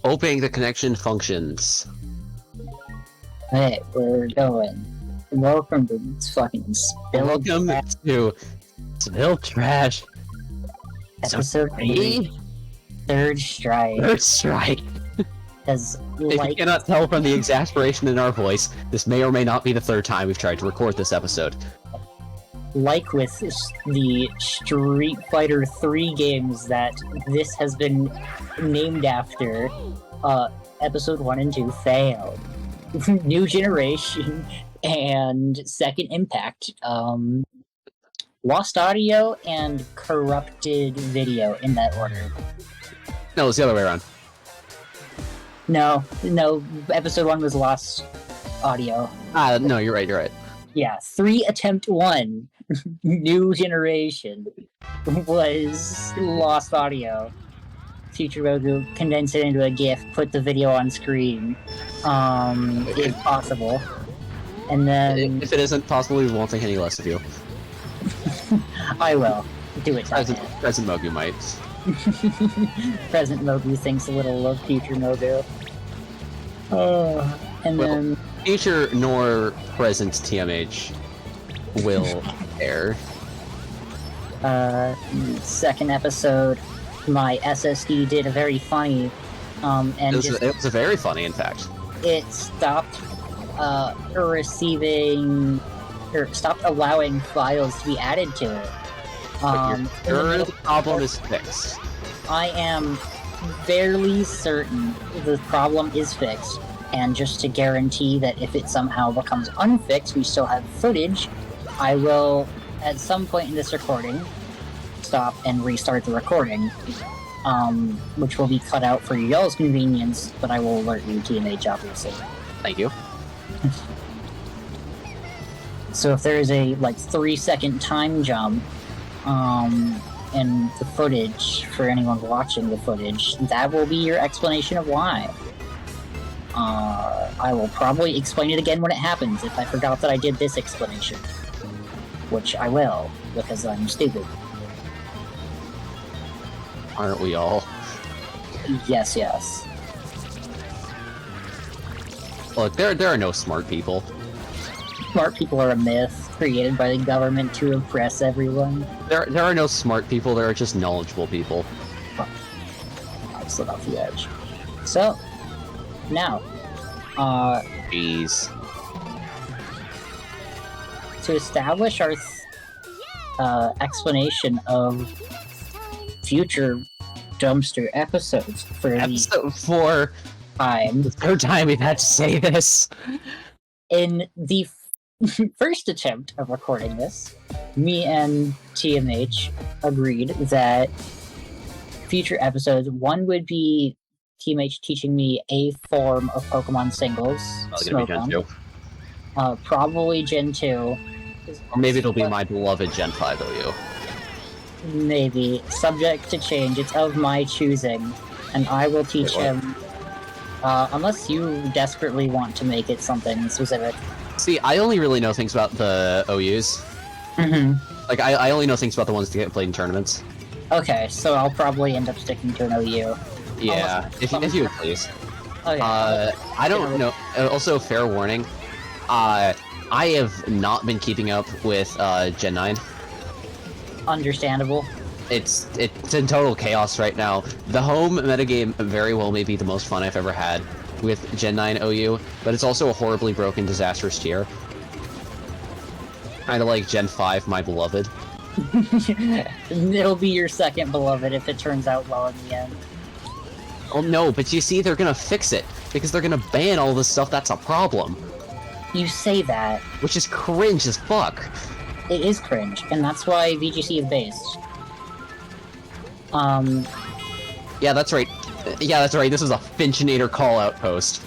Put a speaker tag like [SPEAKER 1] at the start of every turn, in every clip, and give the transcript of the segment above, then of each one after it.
[SPEAKER 1] Hoping the connection functions.
[SPEAKER 2] Hey, we're going. Welcome to fucking Spill Trash.
[SPEAKER 1] To Spill Trash.
[SPEAKER 2] Episode
[SPEAKER 1] 3?
[SPEAKER 2] Third Strike.
[SPEAKER 1] Third Strike.
[SPEAKER 2] As
[SPEAKER 1] If you cannot tell from the exasperation in our voice, this may or may not be the third time we've tried to record this episode.
[SPEAKER 2] Like with the Street Fighter 3 games that this has been named after, episode 1 and 2 failed. New Generation and Second Impact, lost audio and corrupted video in that order.
[SPEAKER 1] No, it's the other way around.
[SPEAKER 2] No, episode 1 was lost audio.
[SPEAKER 1] No, you're right.
[SPEAKER 2] Yeah, 3 attempt 1, New Generation, was lost audio. Future Mogu, condense it into a GIF, put the video on screen, if possible. And then...
[SPEAKER 1] If it isn't possible, we won't think any less of you.
[SPEAKER 2] I will. Do it,
[SPEAKER 1] Present Mogu might.
[SPEAKER 2] Present Mogu thinks a little of Future Mogu. And
[SPEAKER 1] well,
[SPEAKER 2] then...
[SPEAKER 1] Future nor present TMH will air.
[SPEAKER 2] Second episode, my SSD did a very funny, and
[SPEAKER 1] it was a very funny, in fact.
[SPEAKER 2] It stopped stopped allowing files to be added to it.
[SPEAKER 1] Your problem is fixed.
[SPEAKER 2] I am fairly certain the problem is fixed, and just to guarantee that if it somehow becomes unfixed, we still have footage, I will, at some point in this recording, stop and restart the recording, which will be cut out for y'all's convenience, but I will alert you, TMH, obviously.
[SPEAKER 1] Thank you.
[SPEAKER 2] So if there is a, 3-second time jump, in the footage, for anyone watching the footage, that will be your explanation of why. I will probably explain it again when it happens, if I forgot that I did this explanation. Which I will, because I'm stupid.
[SPEAKER 1] Aren't we all?
[SPEAKER 2] Yes.
[SPEAKER 1] Look, there are no smart people.
[SPEAKER 2] Smart people are a myth created by the government to impress everyone.
[SPEAKER 1] There are no smart people, there are just knowledgeable people.
[SPEAKER 2] I slid off the edge. So, now,
[SPEAKER 1] Jeez.
[SPEAKER 2] to establish our explanation of future dumpster episodes for
[SPEAKER 1] Episode 4.
[SPEAKER 2] the
[SPEAKER 1] Third time we've had to say this.
[SPEAKER 2] In the first attempt of recording this, me and TMH agreed that future episodes, one would be TMH teaching me a form of Pokemon singles, probably Gen 2.
[SPEAKER 1] Or maybe it'll be my beloved Gen 5 OU.
[SPEAKER 2] Maybe. Subject to change. It's of my choosing. And I will teach him... unless you desperately want to make it something specific.
[SPEAKER 1] See, I only really know things about the OUs. Like, I only know things about the ones that get played in tournaments.
[SPEAKER 2] Okay, so I'll probably end up sticking to an OU.
[SPEAKER 1] Yeah, if you would please.
[SPEAKER 2] Okay.
[SPEAKER 1] I don't know. Also, fair warning. I have not been keeping up with Gen 9.
[SPEAKER 2] Understandable.
[SPEAKER 1] It's in total chaos right now. The home metagame very well may be the most fun I've ever had with Gen 9 OU, but it's also a horribly broken, disastrous tier. Kinda like Gen 5, my beloved.
[SPEAKER 2] It'll be your second beloved if it turns out well in the end.
[SPEAKER 1] Oh no, but you see, they're gonna fix it, because they're gonna ban all this stuff that's a problem.
[SPEAKER 2] You say that.
[SPEAKER 1] Which is cringe as fuck.
[SPEAKER 2] It is cringe, and that's why VGC is based.
[SPEAKER 1] Yeah, that's right. This is a Finchinator call-out post.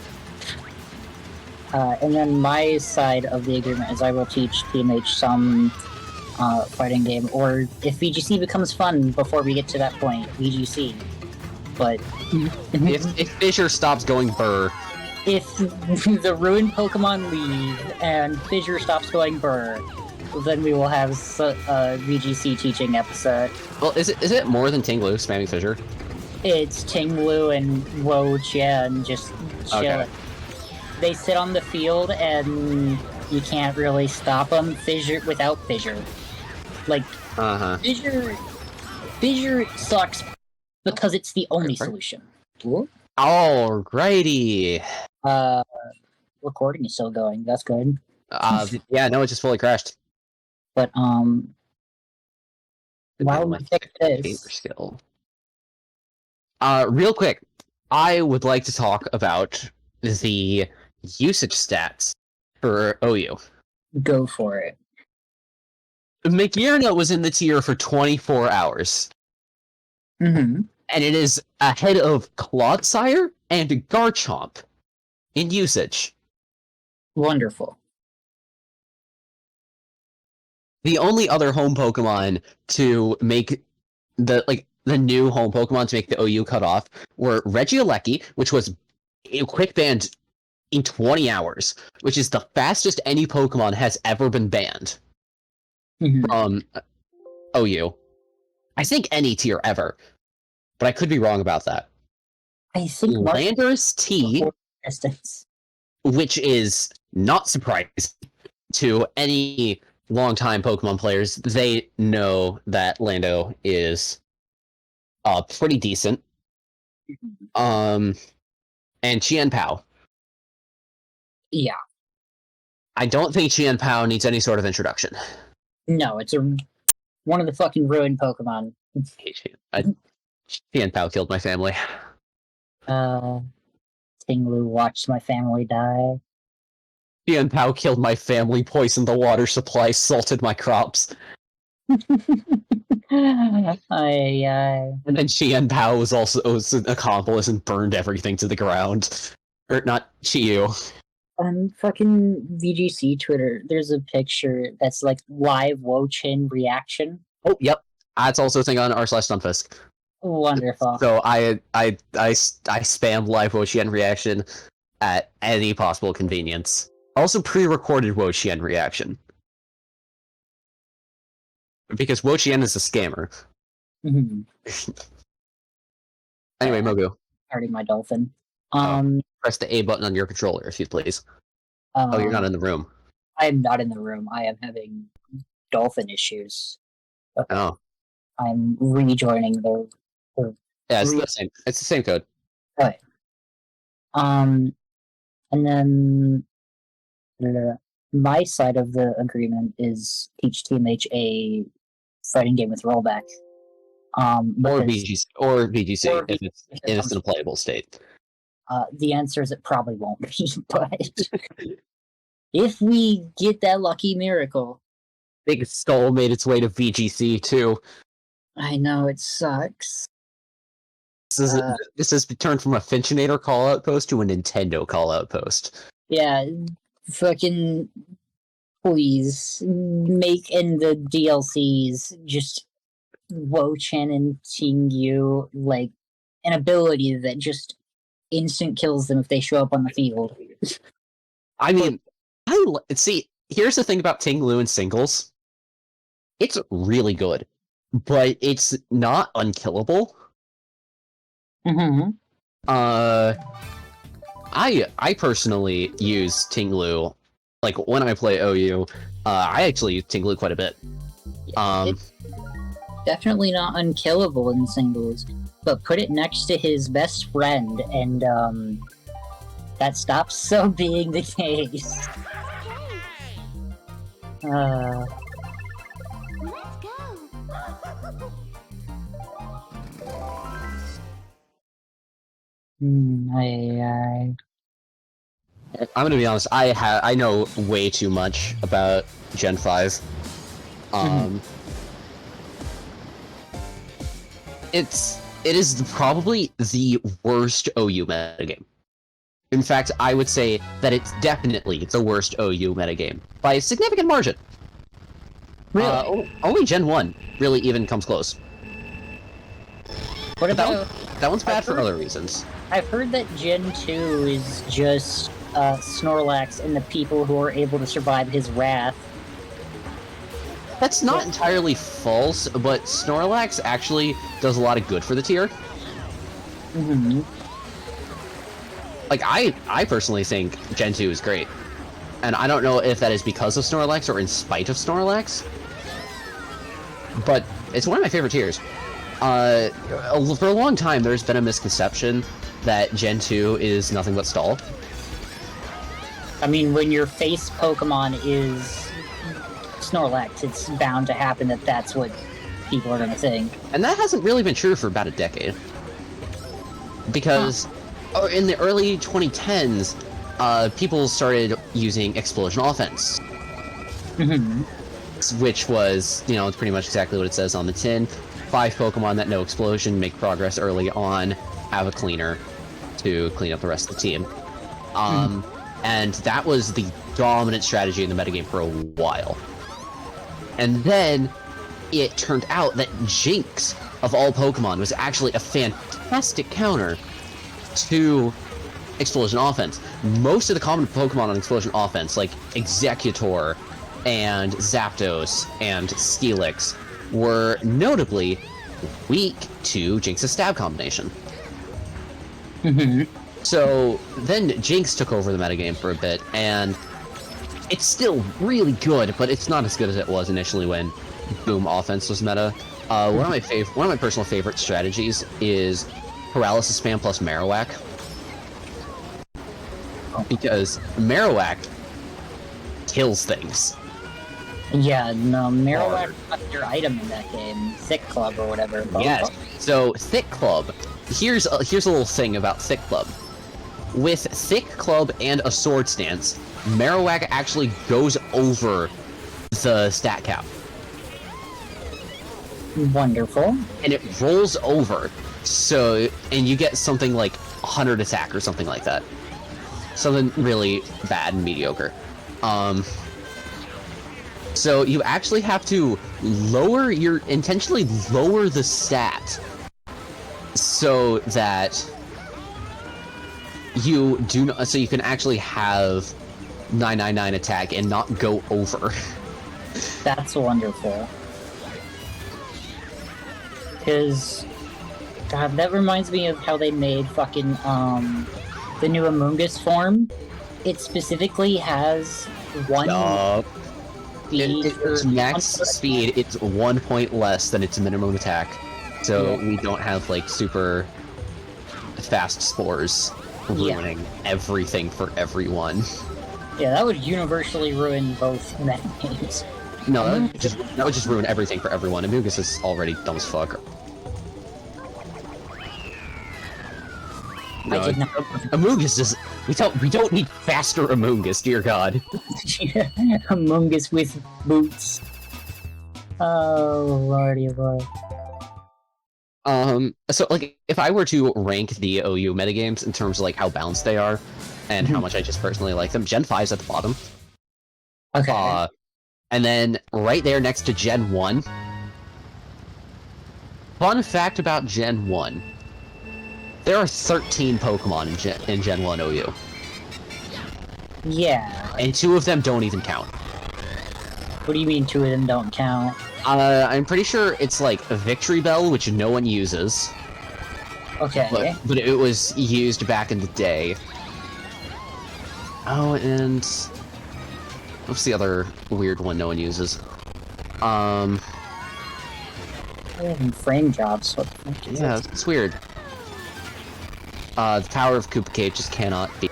[SPEAKER 2] And then my side of the agreement is I will teach TMH some fighting game, or if VGC becomes fun before we get to that point, VGC. But
[SPEAKER 1] if Fisher stops going burr.
[SPEAKER 2] If the ruined Pokemon leave and Fissure stops going burr, then we will have a VGC teaching episode.
[SPEAKER 1] Well, is it more than Tinglu spamming Fissure?
[SPEAKER 2] It's Tinglu and Wo-Chen just chilling.
[SPEAKER 1] Okay.
[SPEAKER 2] They sit on the field and you can't really stop them without Fissure. Like, Fissure sucks because it's the only solution.
[SPEAKER 1] Alrighty.
[SPEAKER 2] Recording is still going. That's good.
[SPEAKER 1] Yeah, no, it just fully crashed.
[SPEAKER 2] But while we fix this,
[SPEAKER 1] skill. Real quick, I would like to talk about the usage stats for OU.
[SPEAKER 2] Go for it.
[SPEAKER 1] McYerna was in the tier for 24 hours.
[SPEAKER 2] Mm-hmm.
[SPEAKER 1] And it is ahead of Clodsire and Garchomp in usage.
[SPEAKER 2] Wonderful.
[SPEAKER 1] The only other home Pokemon to make the new home Pokemon to make the OU cutoff were Regieleki, which was quick banned in 20 hours, which is the fastest any Pokemon has ever been banned from OU. I think any tier ever, but I could be wrong about that.
[SPEAKER 2] I think
[SPEAKER 1] Landorus T, which is not surprising to any longtime Pokemon players. They know that Lando is pretty decent. And Qian Pao.
[SPEAKER 2] Yeah.
[SPEAKER 1] I don't think Qian Pao needs any sort of introduction.
[SPEAKER 2] No, it's one of the fucking ruined Pokemon.
[SPEAKER 1] Qian Pao killed my family.
[SPEAKER 2] Tinglu watched my family die.
[SPEAKER 1] Qian Pao killed my family, poisoned the water supply, salted my crops.
[SPEAKER 2] And
[SPEAKER 1] then Qian Pao was an accomplice and burned everything to the ground. Or not Chiyu.
[SPEAKER 2] On fucking VGC Twitter, there's a picture that's like live Wo-Chen reaction.
[SPEAKER 1] Oh, yep. That's also a thing on r/Stunfisk.
[SPEAKER 2] Wonderful.
[SPEAKER 1] So I spam live Wo-Chen reaction at any possible convenience. Also pre-recorded Wo-Chen reaction. Because Wo-Chen is a scammer.
[SPEAKER 2] Mm-hmm.
[SPEAKER 1] Anyway, Mogu.
[SPEAKER 2] Starting my dolphin.
[SPEAKER 1] Press the A button on your controller, if you please. Oh, you're not in the room.
[SPEAKER 2] I am not in the room. I am having dolphin issues. Okay.
[SPEAKER 1] Oh.
[SPEAKER 2] I'm rejoining the
[SPEAKER 1] yeah, it's the same. It's the same code.
[SPEAKER 2] Okay. And then my side of the agreement is teach TMH a fighting game with rollback.
[SPEAKER 1] Or VGC, if it's in a playable state.
[SPEAKER 2] The answer is it probably won't be, but if we get that lucky miracle.
[SPEAKER 1] Big Skull made its way to VGC too.
[SPEAKER 2] I know, it sucks.
[SPEAKER 1] This has turned from a Finchinator call-out post to a Nintendo call-out post.
[SPEAKER 2] Yeah, fucking please make in the DLCs just Wo-Chen and Tingyu like an ability that just instant kills them if they show up on the field.
[SPEAKER 1] I mean, see, here's the thing about Tinglu in singles. It's really good, but it's not unkillable.
[SPEAKER 2] Mm-hmm.
[SPEAKER 1] I personally use Tinglu, like when I play OU, I actually use Tinglu quite a bit.
[SPEAKER 2] It's definitely not unkillable in singles, but put it next to his best friend, and that stops so being the case.
[SPEAKER 3] Let's go.
[SPEAKER 1] I'm gonna be honest. I know way too much about Gen 5. It is probably the worst OU metagame. In fact, I would say that it's definitely the worst OU metagame by a significant margin.
[SPEAKER 2] Really?
[SPEAKER 1] Only Gen 1 really even comes close.
[SPEAKER 2] What about
[SPEAKER 1] that one's bad for other reasons.
[SPEAKER 2] I've heard that Gen 2 is just Snorlax and the people who are able to survive his wrath.
[SPEAKER 1] That's not entirely false, but Snorlax actually does a lot of good for the tier.
[SPEAKER 2] Mm-hmm.
[SPEAKER 1] Like, I personally think Gen 2 is great. And I don't know if that is because of Snorlax or in spite of Snorlax. But it's one of my favorite tiers. For a long time, there's been a misconception that Gen 2 is nothing but stall.
[SPEAKER 2] I mean, when your face Pokemon is Snorlax, it's bound to happen that that's what people are going to think.
[SPEAKER 1] And that hasn't really been true for about a decade. Because in the early 2010s, people started using Explosion Offense.
[SPEAKER 2] Mm-hmm.
[SPEAKER 1] Which was, you know, pretty much exactly what it says on the tin. 5 Pokemon that know Explosion, make progress early on, have a cleaner to clean up the rest of the team. And that was the dominant strategy in the metagame for a while. And then it turned out that Jinx, of all Pokemon, was actually a fantastic counter to Explosion Offense. Most of the common Pokemon on Explosion Offense, like Executor and Zapdos and Steelix, were notably weak to Jinx's stab combination.
[SPEAKER 2] Mm-hmm.
[SPEAKER 1] So then Jinx took over the metagame for a bit, and it's still really good, but it's not as good as it was initially when Boom Offense was meta. One of my personal favorite strategies is Paralysis Spam plus Marowak. Because Marowak kills things.
[SPEAKER 2] Yeah, no, Marowak got your item in that game, Thick Club or whatever.
[SPEAKER 1] Yes. So Thick Club. Here's a little thing about Thick Club. With Thick Club and a Sword Stance, Marowak actually goes over the stat cap.
[SPEAKER 2] Wonderful.
[SPEAKER 1] And it rolls over. So, and you get something like 100 attack or something like that. Something really bad and mediocre. So you actually have to intentionally lower the stat so that you do not, so you can actually have 999 attack and not go over.
[SPEAKER 2] That's wonderful. Because, God, that reminds me of how they made fucking, the new Amoonguss form. It specifically has one speed
[SPEAKER 1] its max speed, it's 1 point less than its minimum attack. So we don't have, like, super fast spores ruining everything for everyone.
[SPEAKER 2] Yeah, that would universally ruin both metagames.
[SPEAKER 1] No, that would just ruin everything for everyone. Amoonguss is already dumb as fuck. No,
[SPEAKER 2] I did not.
[SPEAKER 1] Amoonguss is... We don't need faster Amoonguss, dear god.
[SPEAKER 2] Amoonguss with boots. Oh, lordy lord.
[SPEAKER 1] So, like, if I were to rank the OU metagames in terms of, like, how balanced they are, and how much I just personally like them, Gen 5's at the bottom.
[SPEAKER 2] Okay.
[SPEAKER 1] And then, right there next to Gen 1... Fun fact about Gen 1. There are 13 Pokemon in Gen 1 OU.
[SPEAKER 2] Yeah.
[SPEAKER 1] And 2 of them don't even count.
[SPEAKER 2] What do you mean 2 of them don't count?
[SPEAKER 1] I'm pretty sure it's like a Victory Bell, which no one uses.
[SPEAKER 2] Okay.
[SPEAKER 1] But it was used back in the day. Oh, and... what's the other weird one no one uses?
[SPEAKER 2] Frame jobs. What the fuck is
[SPEAKER 1] Yeah,
[SPEAKER 2] this?
[SPEAKER 1] it's weird. The power of Koopa Cave just cannot be...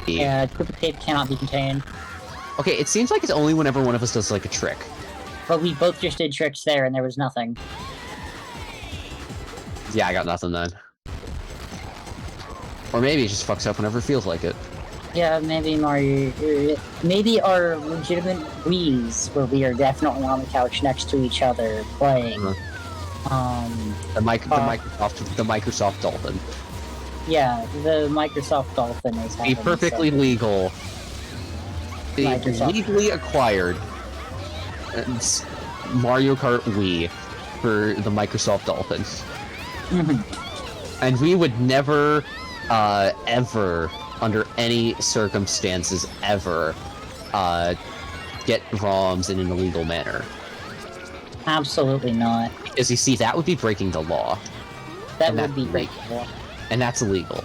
[SPEAKER 2] Yeah, Koopa Cave cannot be contained.
[SPEAKER 1] Okay, it seems like it's only whenever one of us does, like, a trick.
[SPEAKER 2] But we both just did tricks there and there was nothing.
[SPEAKER 1] Yeah, I got nothing then. Or maybe it just fucks up whenever it feels like it.
[SPEAKER 2] Yeah, maybe Mario... maybe our legitimate Wiis, where we are definitely on the couch next to each other, playing.
[SPEAKER 1] The Microsoft Dolphin.
[SPEAKER 2] Yeah, the Microsoft Dolphin is
[SPEAKER 1] The
[SPEAKER 2] having
[SPEAKER 1] perfectly
[SPEAKER 2] some...
[SPEAKER 1] legal... The
[SPEAKER 2] Microsoft.
[SPEAKER 1] legally acquired Mario Kart Wii for the Microsoft Dolphin. And we would never, ever, under any circumstances, ever, get ROMs in an illegal manner.
[SPEAKER 2] Absolutely not.
[SPEAKER 1] Because you see, that would be breaking the law.
[SPEAKER 2] That
[SPEAKER 1] And
[SPEAKER 2] would be
[SPEAKER 1] that's
[SPEAKER 2] pretty
[SPEAKER 1] illegal.
[SPEAKER 2] cool.
[SPEAKER 1] And that's illegal.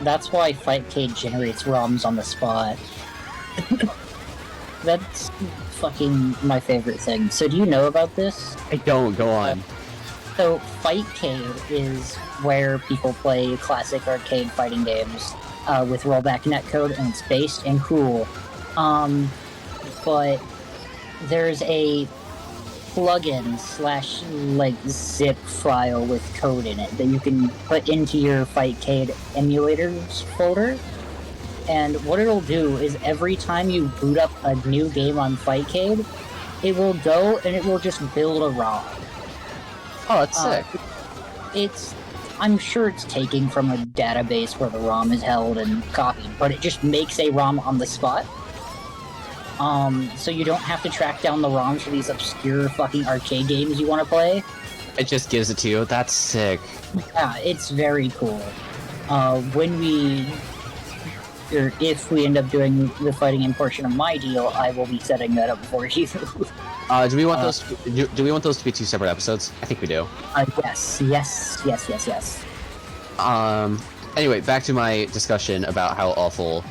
[SPEAKER 2] That's why Fightcade generates ROMs on the spot. That's fucking my favorite thing. So do you know about this?
[SPEAKER 1] I don't, go on.
[SPEAKER 2] So Fightcade is where people play classic arcade fighting games with rollback netcode, and it's based and cool. But there's a plugin / like zip file with code in it that you can put into your Fightcade emulators folder. And what it'll do is every time you boot up a new game on Fightcade, it will go and it will just build a ROM.
[SPEAKER 1] Oh, that's sick.
[SPEAKER 2] I'm sure it's taking from a database where the ROM is held and copied, but it just makes a ROM on the spot. So you don't have to track down the ROMs for these obscure fucking arcade games you want to play.
[SPEAKER 1] It just gives it to you. That's sick.
[SPEAKER 2] Yeah, it's very cool. If we end up doing the fighting in portion of my deal, I will be setting that up for you.
[SPEAKER 1] Do we want those? Do we want those to be 2 separate episodes? I think we do.
[SPEAKER 2] Yes.
[SPEAKER 1] Anyway, back to my discussion about how awful.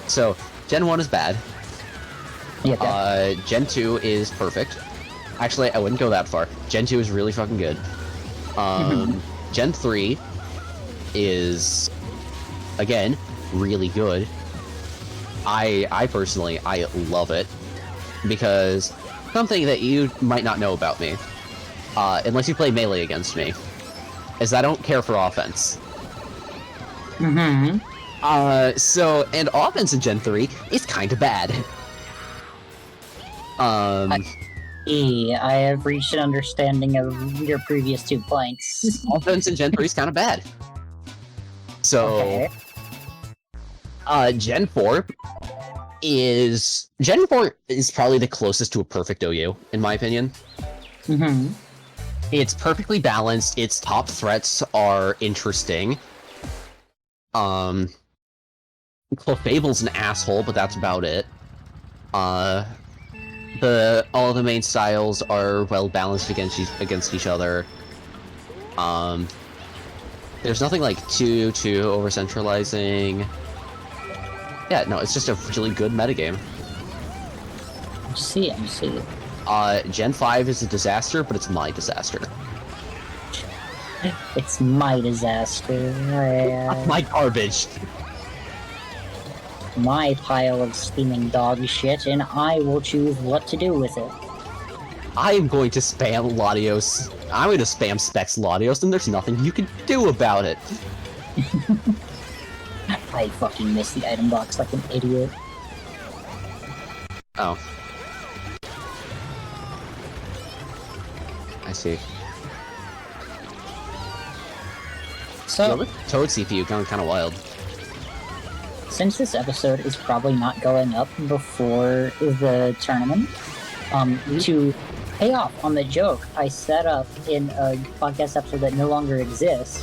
[SPEAKER 1] So Gen 1 is bad.
[SPEAKER 2] Yeah.
[SPEAKER 1] Gen 2 is perfect. Actually, I wouldn't go that far. Gen 2 is really fucking good. Gen 3 is, again, really good. I personally, I love it, because something that you might not know about me, unless you play Melee against me, is I don't care for offense. And offense in Gen 3 is kinda bad.
[SPEAKER 2] I have reached an understanding of your previous 2 planks.
[SPEAKER 1] Offense in Gen 3 is kinda bad. So,
[SPEAKER 2] Okay.
[SPEAKER 1] Gen 4 is probably the closest to a perfect OU, in my opinion. It's perfectly balanced, its top threats are interesting. Clefable's an asshole, but that's about it. All the main styles are well balanced against each other. There's nothing like too over centralizing. Yeah, no, it's just a really good metagame.
[SPEAKER 2] I see it.
[SPEAKER 1] Gen 5 is a disaster, but it's my disaster.
[SPEAKER 2] It's my disaster.
[SPEAKER 1] My garbage.
[SPEAKER 2] My pile of steaming dog shit, and I will choose what to do with it.
[SPEAKER 1] I am going to spam Latios. I'm going to spam Specs Latios, and there's nothing you can do about it.
[SPEAKER 2] I fucking missed the item box like an idiot.
[SPEAKER 1] Oh. I see.
[SPEAKER 2] So,
[SPEAKER 1] the Toad CPU going kind of wild.
[SPEAKER 2] since this episode is probably not going up before the tournament, to pay off on the joke I set up in a podcast episode that no longer exists.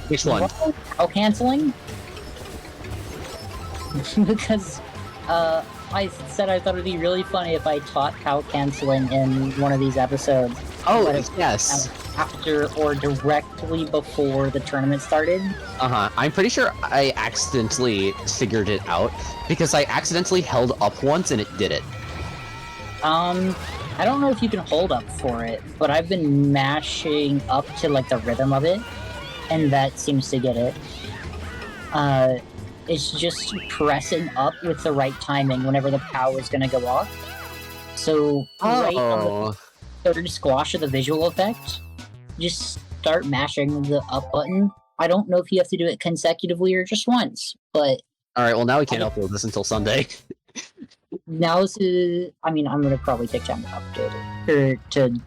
[SPEAKER 1] Which one?
[SPEAKER 2] Cow canceling? Because I said I thought it'd be really funny if I taught cow canceling in one of these episodes.
[SPEAKER 1] Oh,
[SPEAKER 2] But
[SPEAKER 1] yes.
[SPEAKER 2] After or directly before the tournament started.
[SPEAKER 1] I'm pretty sure I accidentally figured it out, because I accidentally held up once and it did it.
[SPEAKER 2] I don't know if you can hold up for it, but I've been mashing up to like the rhythm of it, and that seems to get it. It's just pressing up with the right timing whenever the POW is gonna go off. So right on the third squash of the visual effect, just start mashing the up button. I don't know if you have to do it consecutively or just once, but
[SPEAKER 1] Alright, well now we can't upload this until Sunday.
[SPEAKER 2] now's the... I mean, I'm gonna probably take time to update it, or to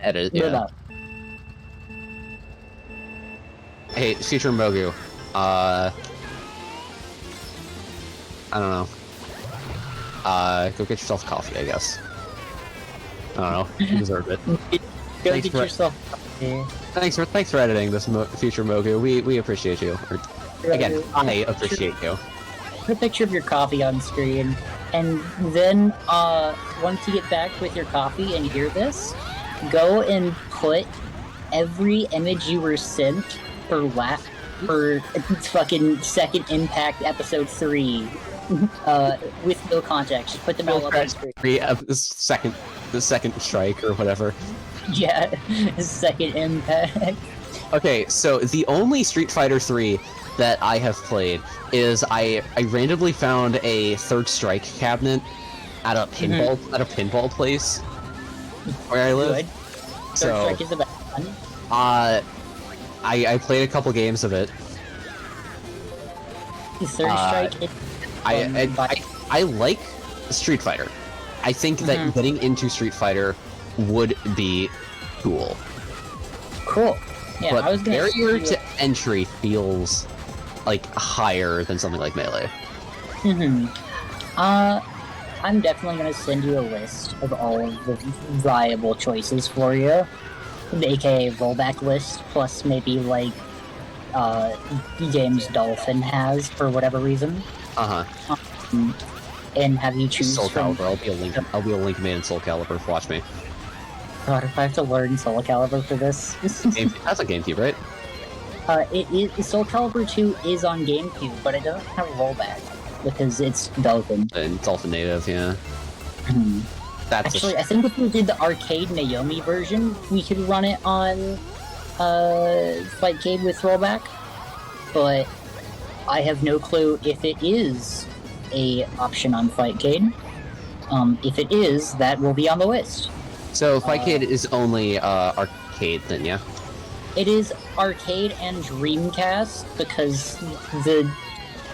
[SPEAKER 1] Edit,
[SPEAKER 2] live
[SPEAKER 1] yeah.
[SPEAKER 2] up.
[SPEAKER 1] Hey, future Mogu. I don't know. Go get yourself coffee, I guess. I don't know. You deserve it.
[SPEAKER 2] Go
[SPEAKER 1] Thanks
[SPEAKER 2] get
[SPEAKER 1] for-
[SPEAKER 2] yourself a
[SPEAKER 1] Thanks for editing this, future Mogu. We appreciate you. Again, I appreciate you.
[SPEAKER 2] Put a picture of your coffee on screen, and then once you get back with your coffee and hear this, go and put every image you were sent for fucking Second Impact Episode 3 with no context. Just put them all up on screen.
[SPEAKER 1] The second strike or whatever.
[SPEAKER 2] Yeah, Second Impact.
[SPEAKER 1] Okay, so the only Street Fighter 3 that I have played is I randomly found a Third Strike cabinet at a pinball place where I live.
[SPEAKER 2] Good. Third Strike is the best one.
[SPEAKER 1] I played a couple games of it.
[SPEAKER 2] Third Strike is
[SPEAKER 1] I like Street Fighter. I think that getting into Street Fighter would be cool.
[SPEAKER 2] Cool. Yeah,
[SPEAKER 1] but
[SPEAKER 2] I was gonna
[SPEAKER 1] barrier to entry feels like higher than something like Melee.
[SPEAKER 2] I'm definitely gonna send you a list of all of the viable choices for you, aka rollback list, plus maybe like games Dolphin has for whatever reason. And have you choose
[SPEAKER 1] Soul
[SPEAKER 2] from...
[SPEAKER 1] Calibur. I'll be a Link man in Soul Calibur. Watch me.
[SPEAKER 2] God, if I have to learn Soul Calibur for this.
[SPEAKER 1] That's on GameCube, right?
[SPEAKER 2] Soul Calibur 2 is on GameCube, but it doesn't have rollback because it's Dolphin.
[SPEAKER 1] And Dolphin native, yeah. That's
[SPEAKER 2] actually, I think if we did the arcade Naomi version, we could run it on Fightcade with rollback. But I have no clue if it is a option on Fightcade. If it is, that will be on the list.
[SPEAKER 1] So Fightcade is only arcade then, yeah?
[SPEAKER 2] It is arcade and Dreamcast because the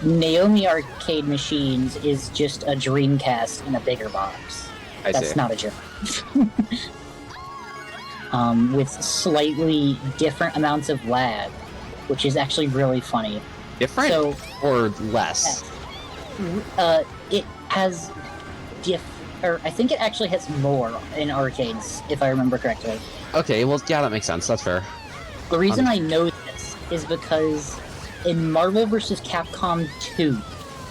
[SPEAKER 2] Naomi arcade machines is just a Dreamcast in a bigger box. That's not a joke. With slightly different amounts of lag, which is actually really funny.
[SPEAKER 1] Different or less?
[SPEAKER 2] It has I think it actually has more in arcades, if I remember correctly.
[SPEAKER 1] Okay, well, yeah, that makes sense. That's fair.
[SPEAKER 2] The reason I know this is because in Marvel vs. Capcom 2,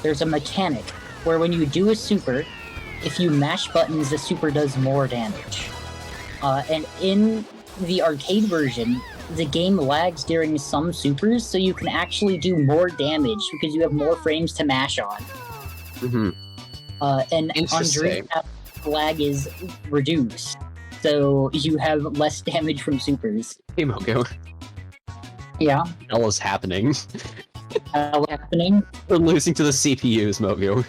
[SPEAKER 2] there's a mechanic where when you do a super, if you mash buttons, the super does more damage. And in the arcade version, the game lags during some supers, so you can actually do more damage because you have more frames to mash on. And on Dreamcast, lag is reduced, so you have less damage from supers.
[SPEAKER 1] Hey, Mogu.
[SPEAKER 2] Yeah?
[SPEAKER 1] What is happening?
[SPEAKER 2] What's happening?
[SPEAKER 1] We're losing to the CPUs, Mogu.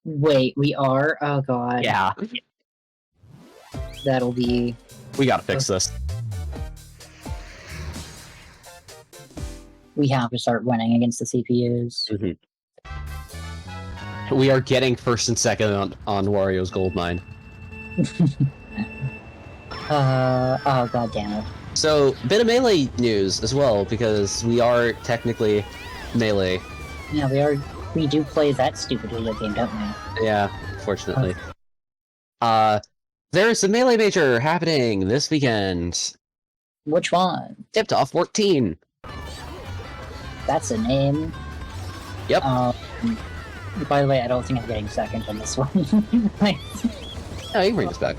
[SPEAKER 2] Wait, we are? Oh god.
[SPEAKER 1] Yeah.
[SPEAKER 2] That'll be...
[SPEAKER 1] We gotta fix this.
[SPEAKER 2] We have to start winning against the CPUs.
[SPEAKER 1] We are getting first and second on Wario's gold mine.
[SPEAKER 2] Oh god damn it.
[SPEAKER 1] So, bit of Melee news as well, because we are technically Melee.
[SPEAKER 2] Yeah, we do play that stupid video game, don't we?
[SPEAKER 1] Yeah, fortunately. There's a Melee Major happening this weekend.
[SPEAKER 2] Which one?
[SPEAKER 1] Tipped off 14.
[SPEAKER 2] That's a name.
[SPEAKER 1] Yep.
[SPEAKER 2] By the way, I don't think I'm getting second on this one.
[SPEAKER 1] Oh, you can bring this back.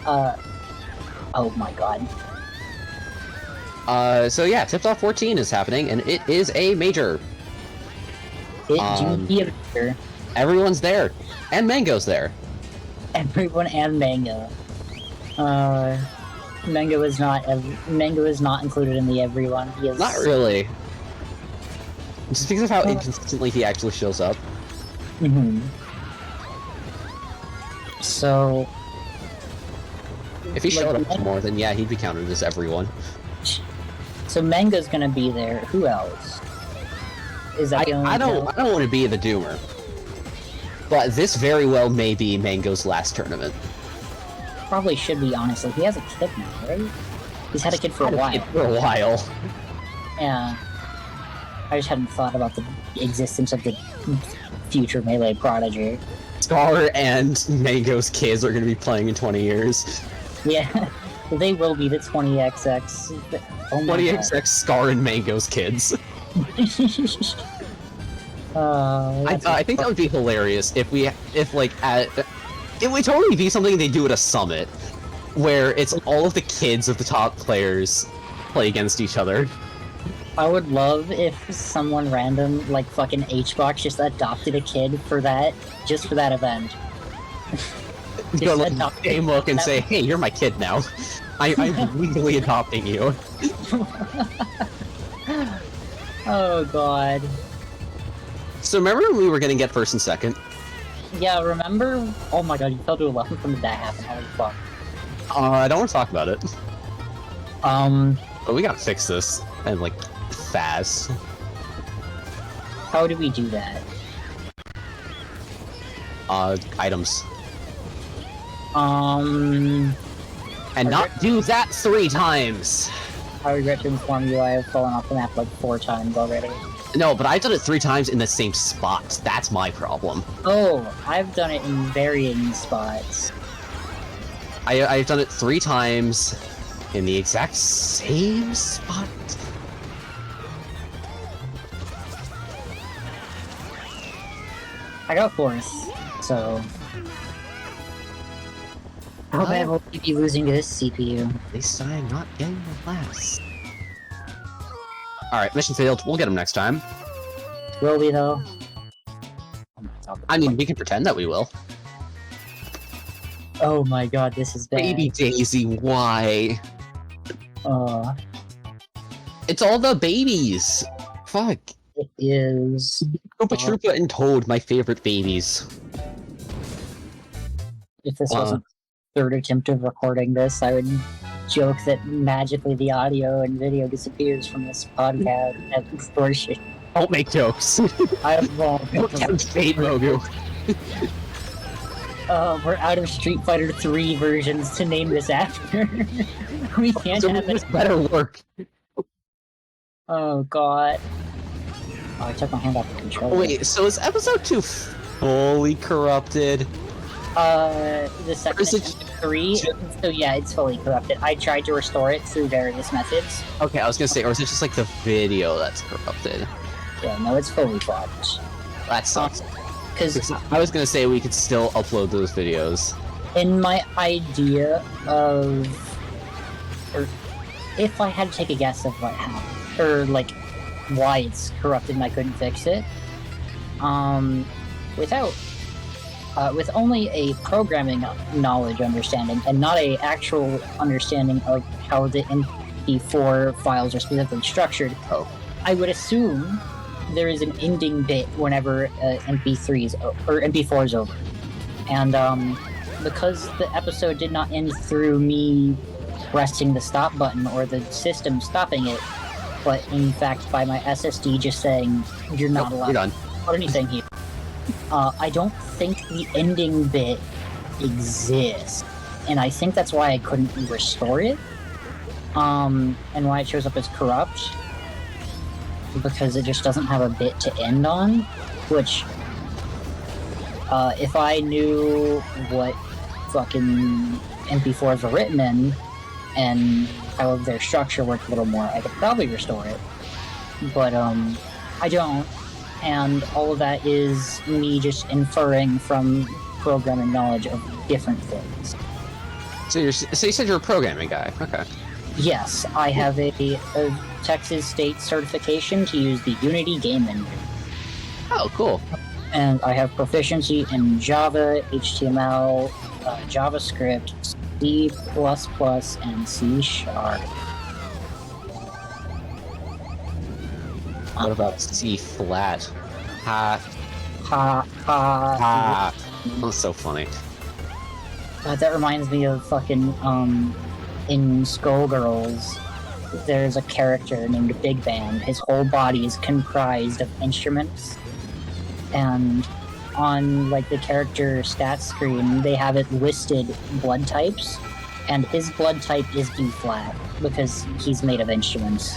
[SPEAKER 2] Oh my god.
[SPEAKER 1] So yeah, Tipped Off 14 is happening, and it is a major.
[SPEAKER 2] It do be a major.
[SPEAKER 1] Everyone's there, and Mango's there.
[SPEAKER 2] Everyone and Mango. Mango is not included in the everyone. He is
[SPEAKER 1] Not really. Just because of how inconsistently he actually shows up.
[SPEAKER 2] So...
[SPEAKER 1] If he showed up more, then yeah, he'd be counted as everyone.
[SPEAKER 2] So Mango's gonna be there. Who else? Is that
[SPEAKER 1] I don't want to be the doomer. But this very well may be Mango's last tournament.
[SPEAKER 2] Probably should be, honestly. He has a kid now, right? He's had a kid for a while. Yeah. I just hadn't thought about the existence of the future Melee prodigy.
[SPEAKER 1] Scar and Mango's kids are going to be playing in 20 years.
[SPEAKER 2] Yeah, they will be the 20XX. Oh my
[SPEAKER 1] 20XX Scar and Mango's kids. I think that would be hilarious if it would totally be something they do at a summit. where it's all of the kids of the top players play against each other.
[SPEAKER 2] I would love if someone random, like fucking Hbox, just adopted a kid for that, just for that event.
[SPEAKER 1] Go look at the same look and say, "Hey, you're my kid now. I'm legally adopting you."
[SPEAKER 2] Oh god.
[SPEAKER 1] So remember when we were gonna get first and second?
[SPEAKER 2] Yeah, remember? Oh my god, you fell to 11 from the that happened. Holy fuck.
[SPEAKER 1] I don't want to talk about it. But we gotta fix this, and like, fast.
[SPEAKER 2] How do we do that?
[SPEAKER 1] Items.
[SPEAKER 2] And
[SPEAKER 1] And not do that 3 times!
[SPEAKER 2] I regret to inform you I have fallen off the map like 4 times already.
[SPEAKER 1] No, but I've done it 3 times in the same spot. That's my problem.
[SPEAKER 2] Oh, I've done it in varying spots.
[SPEAKER 1] I've done it 3 times in the exact same spot.
[SPEAKER 2] I got 4th, so... How bad will you be losing to this CPU?
[SPEAKER 1] At least I'm not getting the last. Alright, mission failed. We'll get him next time.
[SPEAKER 2] Will we, though?
[SPEAKER 1] I mean, we can pretend that we will.
[SPEAKER 2] Oh my god, this is bad.
[SPEAKER 1] Baby Daisy, why? It's all the babies! Fuck.
[SPEAKER 2] It is...
[SPEAKER 1] Koopa Troopa and Toad, my favorite babies.
[SPEAKER 2] If this wasn't the 3rd attempt of recording this, I would joke that magically the audio and video disappears from this podcast at distortion.
[SPEAKER 1] Don't make jokes.
[SPEAKER 2] I won't.
[SPEAKER 1] Don't tempt fate, Mogu.
[SPEAKER 2] We're out of Street Fighter 3 versions to name this after. We can't
[SPEAKER 1] So
[SPEAKER 2] have
[SPEAKER 1] this
[SPEAKER 2] it.
[SPEAKER 1] better work.
[SPEAKER 2] Oh god. Oh, I took my hand off the controller.
[SPEAKER 1] Wait, so is episode 2 fully corrupted?
[SPEAKER 2] The second
[SPEAKER 1] is it
[SPEAKER 2] attempt of 3, so yeah, it's fully corrupted. I tried to restore it through various methods.
[SPEAKER 1] Okay, I was gonna say, or is it just like the video that's corrupted?
[SPEAKER 2] Yeah, no, it's fully fucked.
[SPEAKER 1] That sucks.
[SPEAKER 2] Because
[SPEAKER 1] I was gonna say we could still upload those videos.
[SPEAKER 2] in my idea of... Or if I had to take a guess of what happened, or like, why it's corrupted and I couldn't fix it, with only a programming knowledge understanding and not a actual understanding of how the MP4 files are specifically structured, I would assume there is an ending bit whenever MP3 is or MP4 is over, and because the episode did not end through me pressing the stop button or the system stopping it, but in fact by my SSD just saying you're not allowed to put anything here. I don't think the ending bit exists, and I think that's why I couldn't restore it, and why it shows up as corrupt, because it just doesn't have a bit to end on, which, if I knew what fucking MP4s were written in, and how their structure worked a little more, I could probably restore it, but, I don't. And all of that is me just inferring from programming knowledge of different things.
[SPEAKER 1] So you said you're a programming guy. Okay.
[SPEAKER 2] Yes, I have a Texas State certification to use the Unity game engine.
[SPEAKER 1] Oh, cool.
[SPEAKER 2] And I have proficiency in Java, HTML, JavaScript, C++, and C#.
[SPEAKER 1] What about C flat? Ha
[SPEAKER 2] Ha ha.
[SPEAKER 1] ha. That's so funny.
[SPEAKER 2] That reminds me of fucking, in Skullgirls, there's a character named Big Band. His whole body is comprised of instruments. And on, like, the character stats screen, they have it listed blood types. And his blood type is B flat, because he's made of instruments.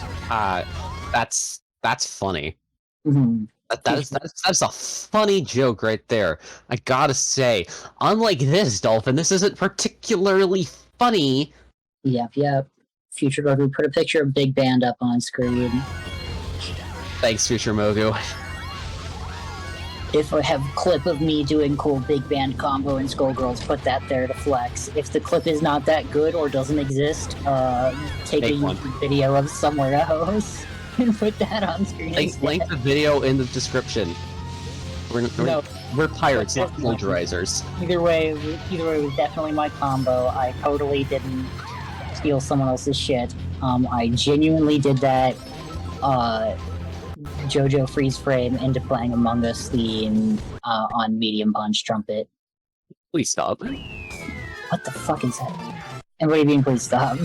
[SPEAKER 1] That's funny.
[SPEAKER 2] Mm-hmm.
[SPEAKER 1] That's a funny joke right there. I gotta say, unlike this, Dolphin, this isn't particularly funny.
[SPEAKER 2] Yep. Future Mogu, put a picture of Big Band up on screen.
[SPEAKER 1] Thanks, Future Mogu.
[SPEAKER 2] If I have a clip of me doing cool big band combo in Skullgirls, put that there to flex. If the clip is not that good or doesn't exist, take
[SPEAKER 1] Make
[SPEAKER 2] a
[SPEAKER 1] one.
[SPEAKER 2] YouTube video of somewhere else and put that on screen.
[SPEAKER 1] Link the video in the description. We're pirates, not plagiarizers.
[SPEAKER 2] Either way, it was definitely my combo. I totally didn't steal someone else's shit. I genuinely did that. JoJo freeze frame into playing Among Us theme on medium punch trumpet.
[SPEAKER 1] Please stop.
[SPEAKER 2] What the fuck is that? And what do you mean, please stop?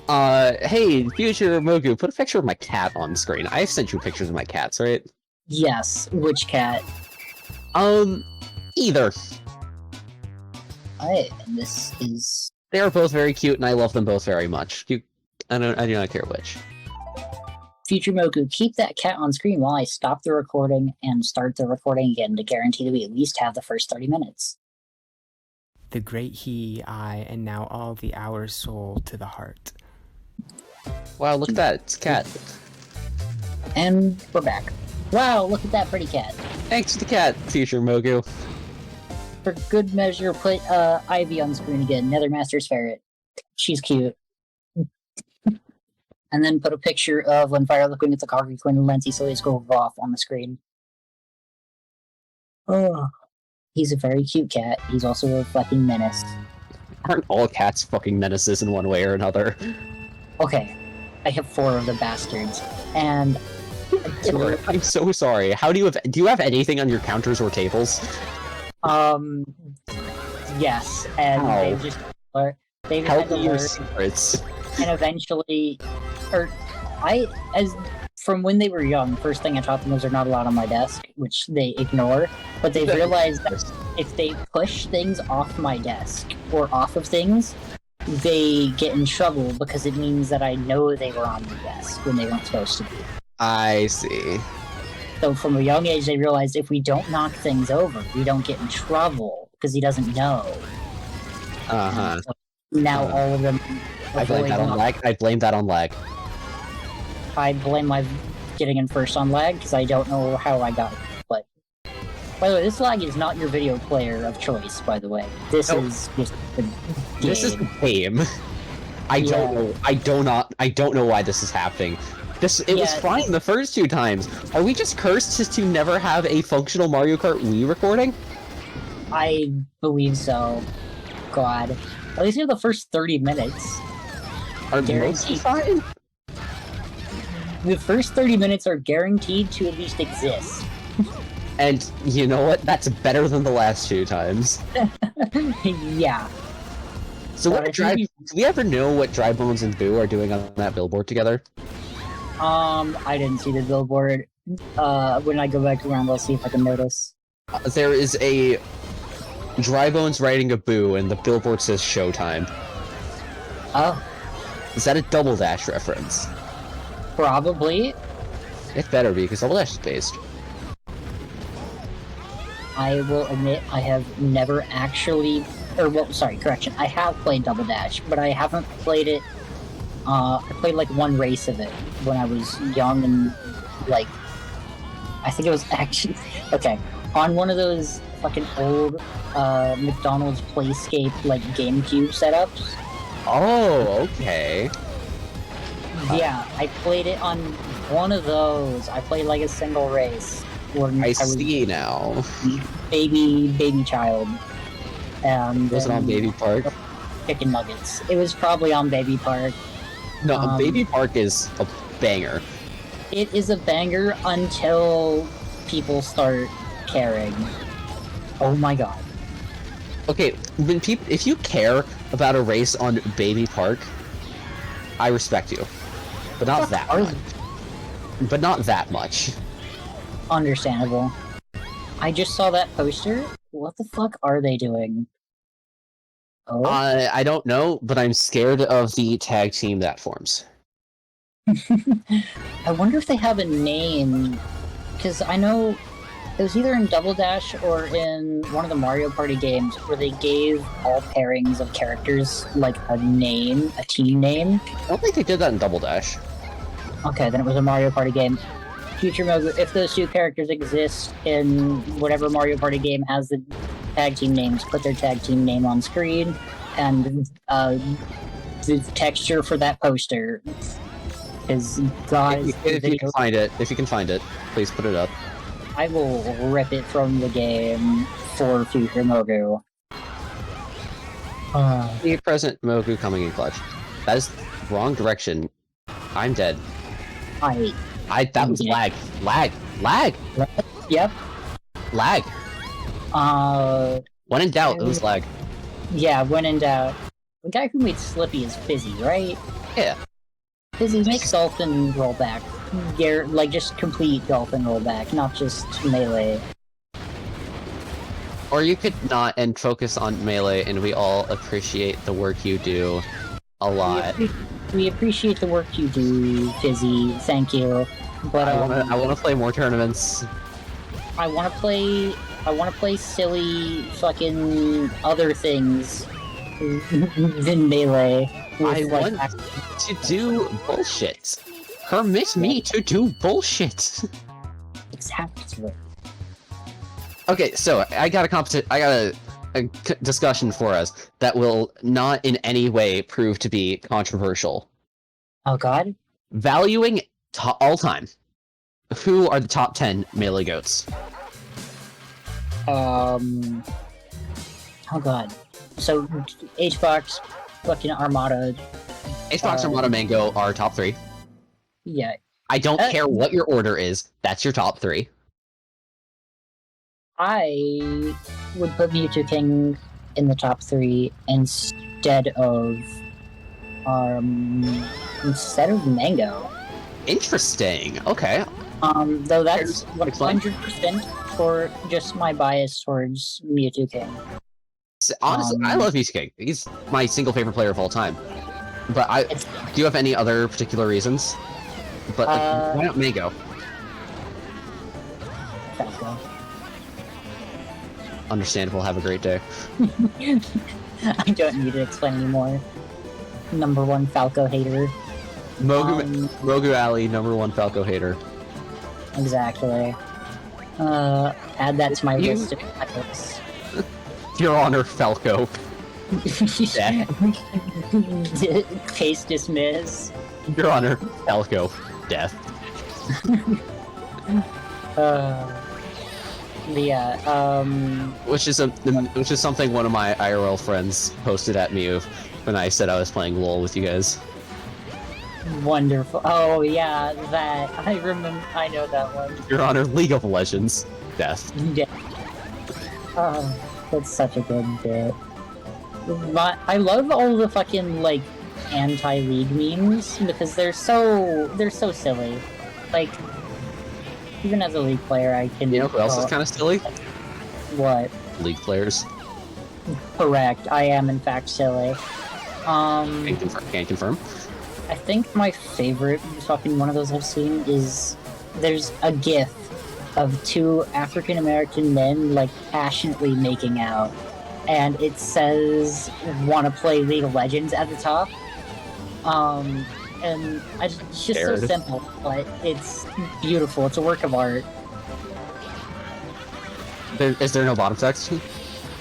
[SPEAKER 1] Hey, future Mogu, put a picture of my cat on screen. I've sent you pictures of my cats, right?
[SPEAKER 2] Yes. Which cat?
[SPEAKER 1] Either.
[SPEAKER 2] This is.
[SPEAKER 1] They are both very cute, and I love them both very much. I do not care which.
[SPEAKER 2] Future Mogu, keep that cat on screen while I stop the recording and start the recording again to guarantee that we at least have the first 30 minutes.
[SPEAKER 3] The great he, I, and now all the hours soul to the heart.
[SPEAKER 1] Wow, look at that. It's a cat.
[SPEAKER 2] And we're back. Wow, look at that pretty cat.
[SPEAKER 1] Thanks to the cat, future Mogu.
[SPEAKER 2] For good measure, put Ivy on screen again, Nethermaster's ferret. She's cute. And then put a picture of when Fire looking at the Cocky Queen and Lency slowly go off on the screen. Oh, he's a very cute cat. He's also a fucking menace.
[SPEAKER 1] Aren't all cats fucking menaces in one way or another?
[SPEAKER 2] Okay, I have 4 of the bastards, and
[SPEAKER 1] I'm so sorry. How do you have anything on your counters or tables?
[SPEAKER 2] Yes, and
[SPEAKER 1] Ow.
[SPEAKER 2] they've
[SPEAKER 1] Help
[SPEAKER 2] had to
[SPEAKER 1] me your
[SPEAKER 2] learn,
[SPEAKER 1] secrets.
[SPEAKER 2] and eventually, from when they were young, first thing I taught them was they're not allowed on my desk, which they ignore, but they've realized that if they push things off my desk, or off of things, they get in trouble because it means that I know they were on the desk when they weren't supposed to be.
[SPEAKER 1] I see.
[SPEAKER 2] So from a young age, they realized if we don't knock things over, we don't get in trouble because he doesn't know.
[SPEAKER 1] Uh-huh.
[SPEAKER 2] So now all of them.
[SPEAKER 1] I blame that on lag. I blame that on lag.
[SPEAKER 2] I blame my getting in first on lag because I don't know how I got it. But by the way, this lag is not your video player of choice. By the way, this is just the game.
[SPEAKER 1] This is the game. I don't know why this is happening. It was fine the first 2 times. Are we just cursed to never have a functional Mario Kart Wii recording?
[SPEAKER 2] I believe so. God. At least in the first 30 minutes.
[SPEAKER 1] Are most fine?
[SPEAKER 2] The first 30 minutes are guaranteed to at least exist.
[SPEAKER 1] And you know what? That's better than the last 2 times.
[SPEAKER 2] Yeah.
[SPEAKER 1] So do we ever know what Dry Bones and Boo are doing on that billboard together?
[SPEAKER 2] I didn't see the billboard. When I go back around, I'll see if I can notice.
[SPEAKER 1] There is a Dry Bones riding a Boo, and the billboard says Showtime.
[SPEAKER 2] Oh.
[SPEAKER 1] Is that a Double Dash reference?
[SPEAKER 2] Probably.
[SPEAKER 1] It better be, because Double Dash is based.
[SPEAKER 2] I will admit I have never actually... correction. I have played Double Dash, but I haven't played it... I played like 1 race of it when I was young and like... I think it was actually... Okay. On one of those fucking old McDonald's Playscape like GameCube setups.
[SPEAKER 1] Oh, okay.
[SPEAKER 2] Yeah, I played it on one of those. I played like a single race.
[SPEAKER 1] I see now.
[SPEAKER 2] Baby child. And
[SPEAKER 1] was it on Baby Park?
[SPEAKER 2] Chicken nuggets. It was probably on Baby Park.
[SPEAKER 1] No, Baby Park is a banger.
[SPEAKER 2] It is a banger until people start caring. Oh my god.
[SPEAKER 1] Okay, if you care about a race on Baby Park, I respect you. But not that much. But not that much.
[SPEAKER 2] Understandable. I just saw that poster. What the fuck are they doing? Oh.
[SPEAKER 1] I don't know, but I'm scared of the tag team that forms.
[SPEAKER 2] I wonder if they have a name, because I know it was either in Double Dash or in one of the Mario Party games where they gave all pairings of characters like a name, a team name.
[SPEAKER 1] I don't think they did that in Double Dash.
[SPEAKER 2] Okay, then it was a Mario Party game. Future Mogu, if those two characters exist in whatever Mario Party game has the tag team names, put their tag team name on screen, and the texture for that poster is God.
[SPEAKER 1] If you can find it, please put it up.
[SPEAKER 2] I will rip it from the game for Future Mogu.
[SPEAKER 1] The present Mogu coming in clutch. That is wrong direction. I'm dead. That was lag.
[SPEAKER 2] Yep.
[SPEAKER 1] Lag. When in doubt, it was lag.
[SPEAKER 2] Yeah, when in doubt. The guy who made Slippy is Fizzy, right?
[SPEAKER 1] Yeah.
[SPEAKER 2] Fizzy makes Dolphin rollback. Like, just complete Dolphin rollback, not just melee.
[SPEAKER 1] Or you could not and focus on melee, and we all appreciate the work you do a lot.
[SPEAKER 2] We appreciate the work you do, Fizzy. Thank you. But
[SPEAKER 1] I want to play more tournaments.
[SPEAKER 2] I want to play
[SPEAKER 1] silly
[SPEAKER 2] fucking other things than melee.
[SPEAKER 1] I want to do bullshit. Permit me to do bullshit.
[SPEAKER 2] Exactly.
[SPEAKER 1] Okay, so I got a discussion for us that will not in any way prove to be controversial.
[SPEAKER 2] Oh God.
[SPEAKER 1] Valuing all time. Who are the top 10 melee goats?
[SPEAKER 2] Oh God. So HBox, fucking Armada.
[SPEAKER 1] HBox, Armada, Mango are top 3.
[SPEAKER 2] Yeah.
[SPEAKER 1] I don't care what your order is. That's your top 3.
[SPEAKER 2] I would put Mewtwo King in the top 3 instead of Mango.
[SPEAKER 1] Interesting. Okay.
[SPEAKER 2] Though that's 100% for just my bias towards Mewtwo King.
[SPEAKER 1] Honestly, I love Mewtwo King. He's my single favorite player of all time. But do you have any other particular reasons? But why not Mango?
[SPEAKER 2] Falco.
[SPEAKER 1] Understandable. Have a great day.
[SPEAKER 2] I don't need to explain anymore. Number 1 Falco hater.
[SPEAKER 1] Mogu Alley, number 1 Falco hater.
[SPEAKER 2] Exactly. Add that to my list of topics.
[SPEAKER 1] Your Honor, Falco.
[SPEAKER 2] Case dismiss.
[SPEAKER 1] Your Honor, Falco. Death. Which is something one of my IRL friends posted at me when I said I was playing LOL with you guys.
[SPEAKER 2] Wonderful. Oh yeah, that I remember. I know that one.
[SPEAKER 1] Your Honor, League of Legends. Death.
[SPEAKER 2] Yeah. Oh, that's such a good bit. I love all the fucking like anti-League memes because they're so silly. Like, even as a League player, I can.
[SPEAKER 1] You know who else is kind of silly?
[SPEAKER 2] What?
[SPEAKER 1] League players.
[SPEAKER 2] Correct. I am in fact silly.
[SPEAKER 1] Can confirm.
[SPEAKER 2] I think my favorite fucking one of those I've seen is there's a GIF of 2 African American men like passionately making out, and it says "Wanna play League of Legends" at the top. And it's just so simple, but it's beautiful. It's a work of art.
[SPEAKER 1] Is there no bottom text?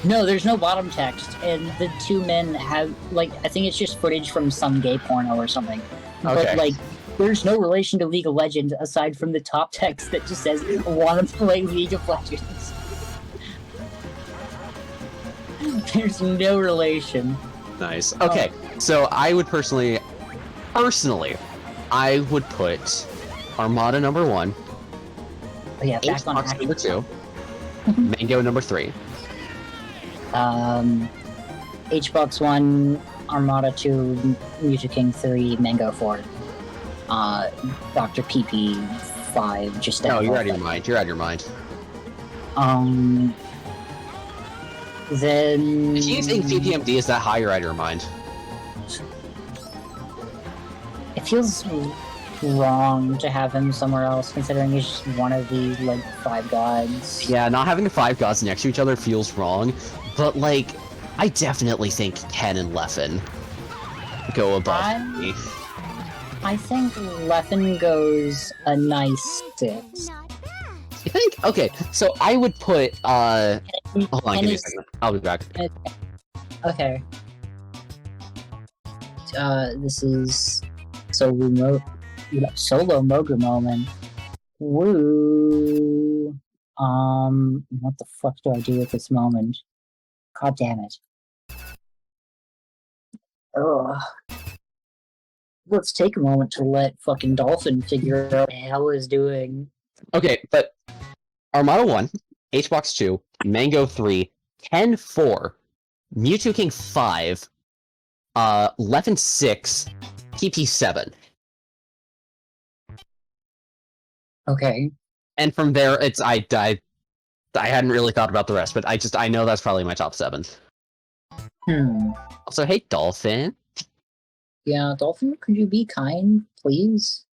[SPEAKER 2] No, there's no bottom text, and the 2 men have, like, I think it's just footage from some gay porno or something.
[SPEAKER 1] Okay.
[SPEAKER 2] But, like, there's no relation to League of Legends aside from the top text that just says, "Wanna play League of Legends." There's no relation.
[SPEAKER 1] Nice. Okay, so I would personally, I would put Armada number 1,
[SPEAKER 2] Yeah, back on
[SPEAKER 1] HBox number 2, Mango number 3.
[SPEAKER 2] HBox 1, Armada 2, Mewtwo King 3, Mango 4. Dr. PP 5, just
[SPEAKER 1] No, you're out of your mind. You're out of your mind.
[SPEAKER 2] Then...
[SPEAKER 1] If you think PPMD is that high, you're out of your mind.
[SPEAKER 2] It feels wrong to have him somewhere else, considering he's just one of the, like, 5 gods.
[SPEAKER 1] Yeah, not having the 5 gods next to each other feels wrong, but, like, I definitely think Ken and Leffen go above me.
[SPEAKER 2] I think Leffen goes a nice 6.
[SPEAKER 1] You think? Okay, so I would put hold on, give me a second. I'll be back.
[SPEAKER 2] Okay. This is solo Mogu moment. Woo. What the fuck do I do with this moment? God damn it. Ugh. Let's take a moment to let fucking Dolphin figure out what the hell is doing.
[SPEAKER 1] Okay, but Armada 1, H-Box 2, Mango 3, Ken 4, Mewtwo King 5, Leffen 6, PP 7.
[SPEAKER 2] Okay.
[SPEAKER 1] And from there, it's I hadn't really thought about the rest, but I know that's probably my top 7. Also, hey Dolphin.
[SPEAKER 2] Yeah, Dolphin, could you be kind, please?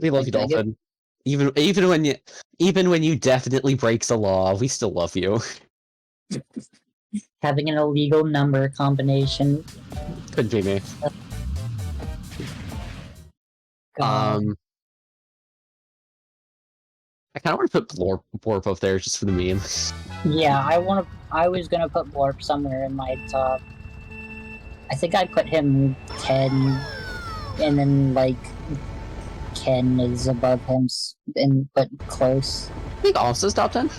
[SPEAKER 1] We love you, Dolphin. Even when you definitely break the law, we still love you.
[SPEAKER 2] Having an illegal number combination.
[SPEAKER 1] Couldn't be me.
[SPEAKER 2] God.
[SPEAKER 1] I kind of want to put Blorp up there just for the meme.
[SPEAKER 2] Yeah, I was gonna put Blorp somewhere in my top. I think I put him 10, and then like Ken is above him, but close.
[SPEAKER 1] I think Almsta's top 10.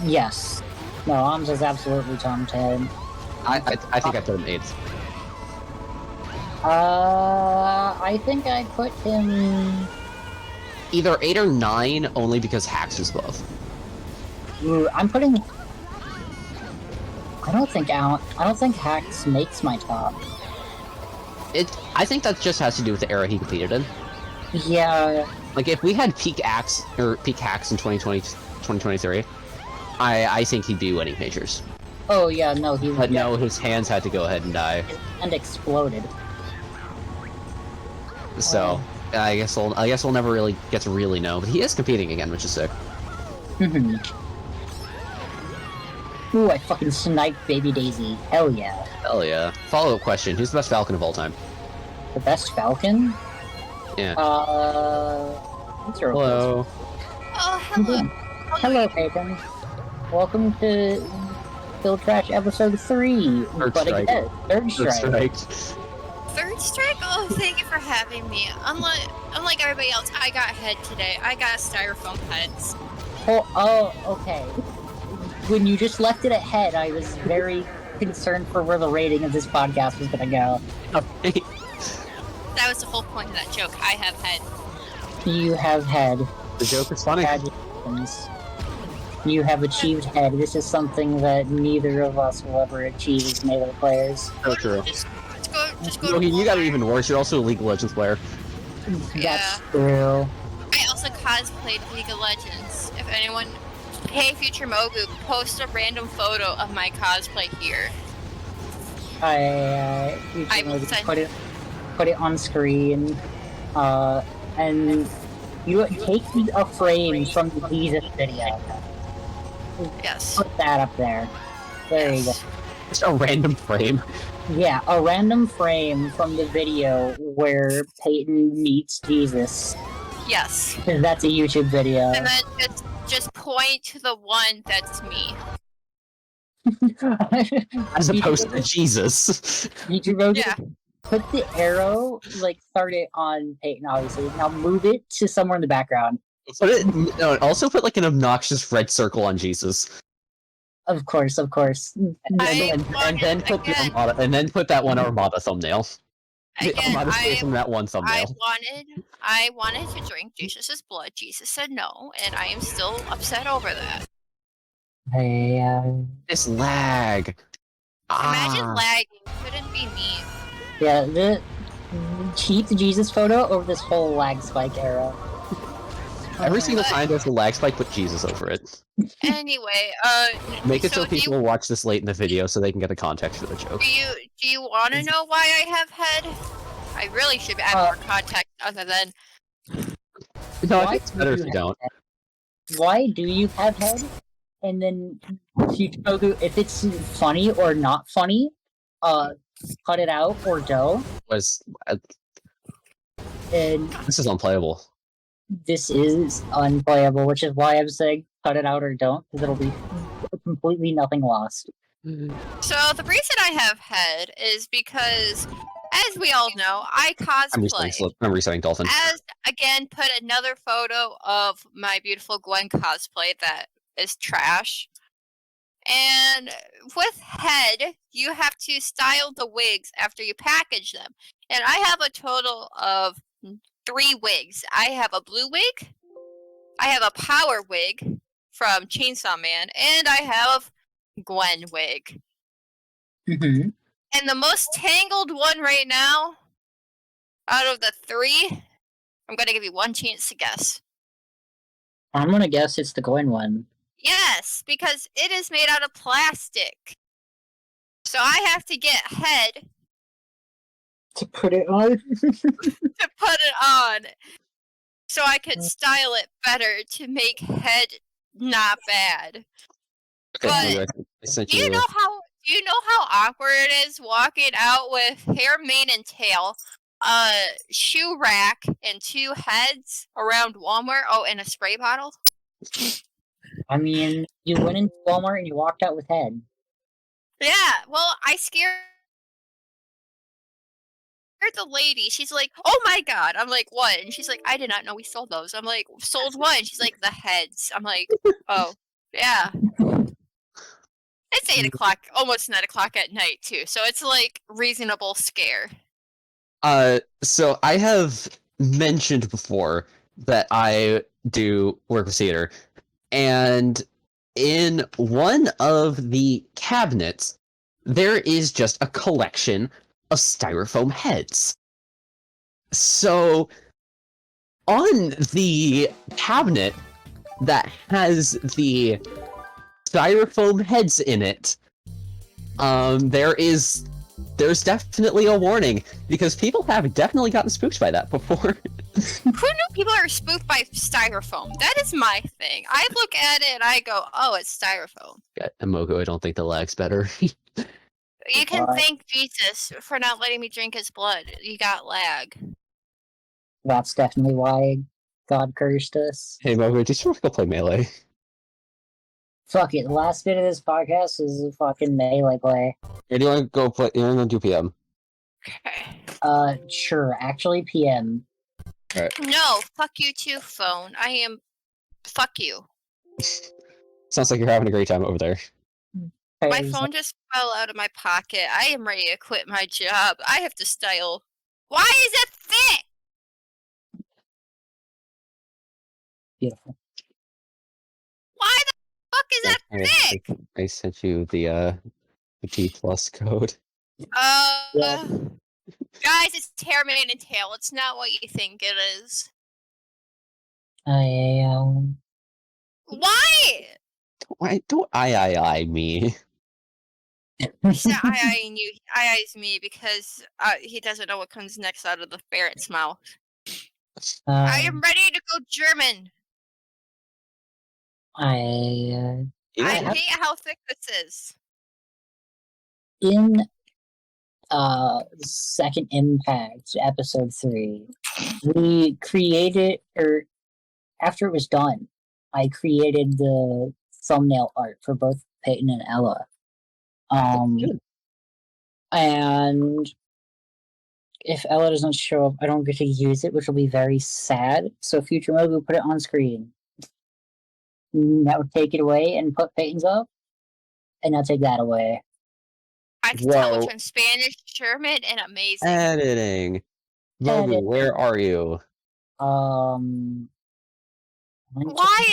[SPEAKER 2] Yes. No, Alms is absolutely top 10.
[SPEAKER 1] I think I put him 8.
[SPEAKER 2] I think I put him
[SPEAKER 1] either 8 or 9, only because Hax was above.
[SPEAKER 2] Ooh, I'm putting. I don't think Hax makes my top.
[SPEAKER 1] I think that just has to do with the era he competed in.
[SPEAKER 2] Yeah.
[SPEAKER 1] Like if we had peak Hax in 2023, I think he'd be winning majors.
[SPEAKER 2] Oh yeah, no, he.
[SPEAKER 1] But no, his hands had to go ahead and die.
[SPEAKER 2] And exploded.
[SPEAKER 1] So I guess we'll never really get to really know. But he is competing again, which is sick.
[SPEAKER 2] Ooh, I fucking sniped Baby Daisy. Hell yeah.
[SPEAKER 1] Hell yeah. Follow-up question: who's the best Falcon of all time?
[SPEAKER 2] The best Falcon?
[SPEAKER 1] Yeah.
[SPEAKER 2] Hello.
[SPEAKER 4] Oh, hello.
[SPEAKER 2] Hello, Payton. Welcome to Phil Trash episode 3.
[SPEAKER 1] Third strike.
[SPEAKER 2] Again, third strike.
[SPEAKER 4] Third strike? Oh, thank you for having me. Unlike everybody else, I got head today. I got styrofoam heads.
[SPEAKER 2] Oh, okay. When you just left it at head, I was very concerned for where the rating of this podcast was gonna go.
[SPEAKER 4] That was the whole point of that joke. I have head.
[SPEAKER 2] You have head.
[SPEAKER 1] The joke is funny.
[SPEAKER 2] Congratulations. You have achieved head. This is something that neither of us will ever achieve as Melee players.
[SPEAKER 1] So true.
[SPEAKER 4] Just go.
[SPEAKER 1] Yogi, you got it even worse. You're also a League of Legends player.
[SPEAKER 2] That's true.
[SPEAKER 4] I also cosplayed League of Legends. If anyone, hey, future Mogu, post a random photo of my cosplay here.
[SPEAKER 2] You can put it on screen, and you take a frame from the Jesus video.
[SPEAKER 4] Yes.
[SPEAKER 2] Put that up there. There you go.
[SPEAKER 1] Just a random frame.
[SPEAKER 2] Yeah, a random frame from the video where Payton meets Jesus.
[SPEAKER 4] Yes.
[SPEAKER 2] That's a YouTube video.
[SPEAKER 4] And then just point to the one that's me.
[SPEAKER 1] As opposed to Jesus.
[SPEAKER 2] Yeah. Put the arrow, start it on Payton, obviously. Now move it to somewhere in the background.
[SPEAKER 1] Also put an obnoxious red circle on Jesus.
[SPEAKER 2] Of course.
[SPEAKER 1] And then put that one Armada thumbnail.
[SPEAKER 4] Again,
[SPEAKER 1] Armada's face in that one thumbnail.
[SPEAKER 4] I wanted to drink Jesus' blood. Jesus said no, and I am still upset over that.
[SPEAKER 2] Hey,
[SPEAKER 1] this lag.
[SPEAKER 4] Imagine lagging. Couldn't be me.
[SPEAKER 2] Yeah, keep the Jesus photo over this whole lag spike era.
[SPEAKER 1] Every single time there's a lag spike, put Jesus over it.
[SPEAKER 4] Anyway,
[SPEAKER 1] make it so people will watch this late in the video so they can get the context for the joke.
[SPEAKER 4] Do you want to know why I have head? I really should add more context other than.
[SPEAKER 1] No, I think it's better if you don't.
[SPEAKER 2] Why do you have head? And then, if it's funny or not funny, cut it out or don't. And
[SPEAKER 1] This is unplayable.
[SPEAKER 2] this is unplayable, which is why I'm saying cut it out or don't, because it'll be completely nothing lost.
[SPEAKER 4] So the reason I have head is because, as we all know, I cosplay.
[SPEAKER 1] I'm resetting Dolphin.
[SPEAKER 4] As again, put another photo of my beautiful Gwen cosplay that is trash. And with head, you have to style the wigs after you package them. And I have a total of 3 wigs. I have a blue wig, I have a power wig from Chainsaw Man, and I have Gwen wig.
[SPEAKER 2] Mm-hmm.
[SPEAKER 4] And the most tangled one right now, out of the 3, I'm gonna give you one chance to guess.
[SPEAKER 2] I'm gonna guess it's the Gwen one.
[SPEAKER 4] Yes, because it is made out of plastic. So I have to get head
[SPEAKER 2] To put it on?
[SPEAKER 4] to put it on so I could style it better to make head not bad. But do you know how awkward it is walking out with hair, mane, and tail, a shoe rack, and 2 heads around Walmart? Oh, and a spray bottle?
[SPEAKER 2] I mean, you went into Walmart and you walked out with head.
[SPEAKER 4] Yeah, well, I scared the lady. She's like, "Oh my god!" I'm like, "What?" And she's like, "I did not know we sold those." I'm like, "Sold what?" And she's like, "The heads." I'm like, "Oh, yeah." It's 8 o'clock, almost 9 o'clock at night too, so it's like reasonable scare.
[SPEAKER 1] So I have mentioned before that I do work with theater, and in one of the cabinets, there is just a collection of styrofoam heads. So, on the cabinet that has the styrofoam heads in it, there's definitely a warning, because people have definitely gotten spooked by that before.
[SPEAKER 4] Who knew people are spooked by styrofoam? That is my thing. I look at it and I go, "Oh, it's styrofoam."
[SPEAKER 1] Yeah, and Mogu, I don't think the lag's better.
[SPEAKER 4] You can thank Jesus for not letting me drink his blood. You got lag.
[SPEAKER 2] That's definitely why God cursed us.
[SPEAKER 1] Hey Mogu, did you want to go play Melee?
[SPEAKER 2] Fuck it, the last bit of this podcast is a fucking melee play.
[SPEAKER 1] Or do you want to go play? You want to do PM?
[SPEAKER 4] Okay.
[SPEAKER 2] Sure, actually PM.
[SPEAKER 4] No, fuck you too, phone. Fuck you.
[SPEAKER 1] Sounds like you're having a great time over there.
[SPEAKER 4] My phone just fell out of my pocket. I am ready to quit my job. I have to style. Why is it thick?
[SPEAKER 2] Beautiful.
[SPEAKER 4] Why the fuck is that thick?
[SPEAKER 1] I sent you the T plus code.
[SPEAKER 2] Yeah.
[SPEAKER 4] Guys, it's hair, mane, and tail. It's not what you think it is.
[SPEAKER 2] I
[SPEAKER 4] Why?
[SPEAKER 1] Why don't I me?
[SPEAKER 4] He's not I-eyeing you. He I-eyes me because he doesn't know what comes next out of the ferret's mouth. I am ready to go German.
[SPEAKER 2] I
[SPEAKER 4] hate how thick this is.
[SPEAKER 2] in Second Impact episode 3, we created, or after it was done, I created the thumbnail art for both Payton and Ella. And if Ella doesn't show up, I don't get to use it, which will be very sad. So future Mogu, put it on screen. Now take it away and put Payton's up, and now take that away.
[SPEAKER 4] I can tell between Spanish, German, and amazing.
[SPEAKER 1] Editing. Mogu, where are you?
[SPEAKER 4] Why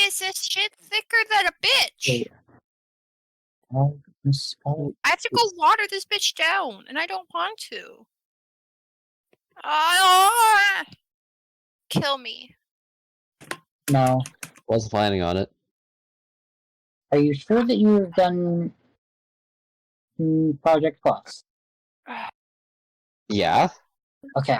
[SPEAKER 4] is this shit thicker than a bitch? I have to go water this bitch down, and I don't want to. Kill me.
[SPEAKER 2] No.
[SPEAKER 1] Wasn't planning on it.
[SPEAKER 2] Are you sure that you have done Project Plus?
[SPEAKER 1] Yeah.
[SPEAKER 2] Okay.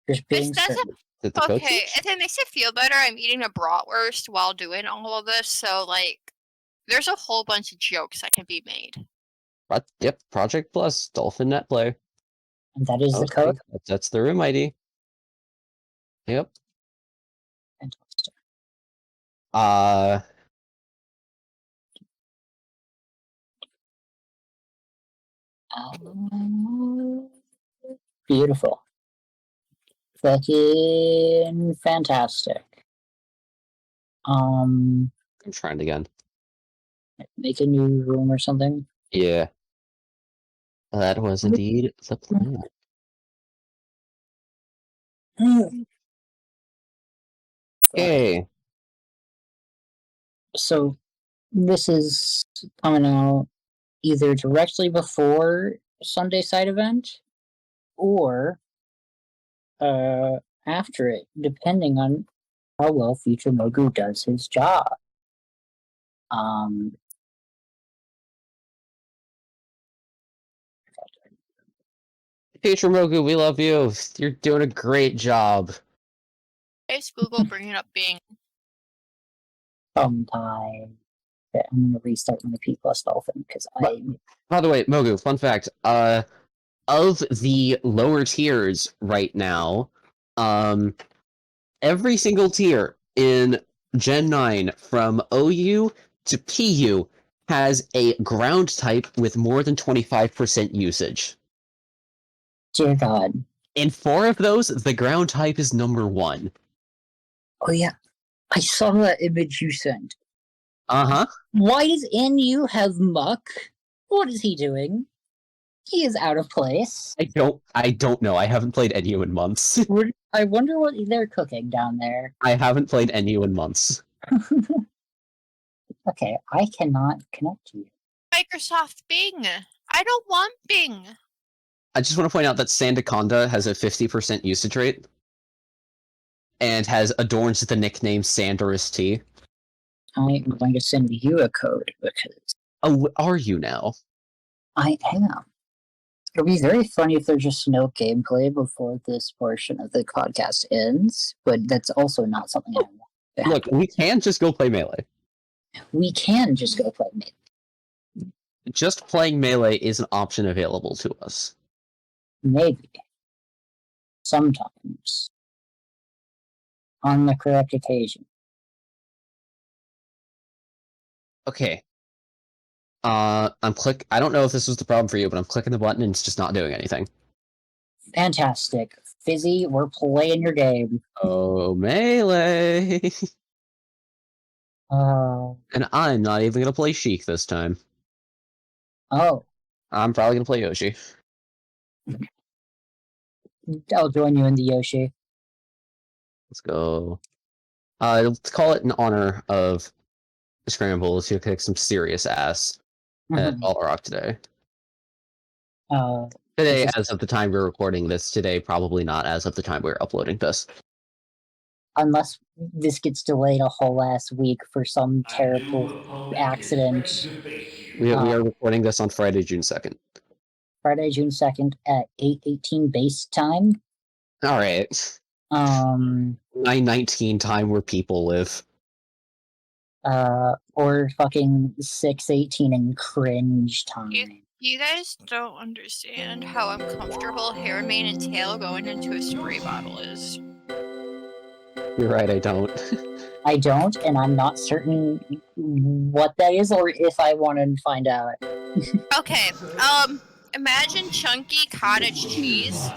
[SPEAKER 2] Just being certain.
[SPEAKER 4] Okay, if it makes it feel better, I'm eating a bratwurst while doing all of this, so, like, there's a whole bunch of jokes that can be made.
[SPEAKER 1] Yep, Project Plus, Dolphin Net Play.
[SPEAKER 2] And that is the code?
[SPEAKER 1] That's the room ID. Yep.
[SPEAKER 2] Fantastic. Beautiful. Fucking fantastic.
[SPEAKER 1] I'm trying again.
[SPEAKER 2] Make a new room or something.
[SPEAKER 1] Yeah. That was indeed the plan. Okay.
[SPEAKER 2] So this is coming out either directly before Sunday side event or after it, depending on how well Future Mogu does his job.
[SPEAKER 1] Future Mogu, we love you. You're doing a great job.
[SPEAKER 4] Is Google bringing up Bing?
[SPEAKER 2] Sometime. Okay, I'm gonna restart my P plus dolphin because
[SPEAKER 1] By the way, Mogu, fun fact, of the lower tiers right now, every single tier in Gen 9 from OU to PU has a ground type with more than 25% usage.
[SPEAKER 2] Dear God.
[SPEAKER 1] In 4 of those, the ground type is number 1.
[SPEAKER 2] Oh yeah, I saw that image you sent.
[SPEAKER 1] Uh-huh.
[SPEAKER 2] Why does NU have Muck? What is he doing? He is out of place.
[SPEAKER 1] I don't know. I haven't played NU in months.
[SPEAKER 2] I wonder what they're cooking down there.
[SPEAKER 1] I haven't played NU in months.
[SPEAKER 2] Okay, I cannot connect to you.
[SPEAKER 4] Microsoft Bing. I don't want Bing.
[SPEAKER 1] I just want to point out that Sandaconda has a 50% usage rate and has adorns the nickname Sanderous T.
[SPEAKER 2] I am going to send you a code because...
[SPEAKER 1] Oh, are you now?
[SPEAKER 2] I am. It'll be very funny if there's just no gameplay before this portion of the podcast ends, but that's also not something I want to happen.
[SPEAKER 1] Look, we can just go play Melee.
[SPEAKER 2] We can just go play Melee.
[SPEAKER 1] Just playing Melee is an option available to us.
[SPEAKER 2] Maybe. Sometimes. On the correct occasion.
[SPEAKER 1] Okay. I don't know if this was the problem for you, but I'm clicking the button and it's just not doing anything.
[SPEAKER 2] Fantastic. Fizzy, we're playing your game.
[SPEAKER 1] Oh, Melee! And I'm not even gonna play Sheik this time.
[SPEAKER 2] Oh.
[SPEAKER 1] I'm probably gonna play Yoshi.
[SPEAKER 2] I'll join you in the Yoshi.
[SPEAKER 1] Let's go. Let's call it in honor of Scrambles, who kicked some serious ass at Balrog today. Today, as of the time we're recording this, today probably not as of the time we're uploading this.
[SPEAKER 2] Unless this gets delayed a whole last week for some terrible accident.
[SPEAKER 1] We are recording this on Friday, June 2nd.
[SPEAKER 2] Friday, June 2nd at 8:18 base time.
[SPEAKER 1] Alright. 9:19 time where people live.
[SPEAKER 2] Or fucking 6:18 in cringe time.
[SPEAKER 4] You guys don't understand how uncomfortable hair, mane, and tail going into a spray bottle is.
[SPEAKER 1] You're right, I don't.
[SPEAKER 2] I don't, and I'm not certain what that is or if I want to find out.
[SPEAKER 4] Okay, imagine chunky cottage cheese,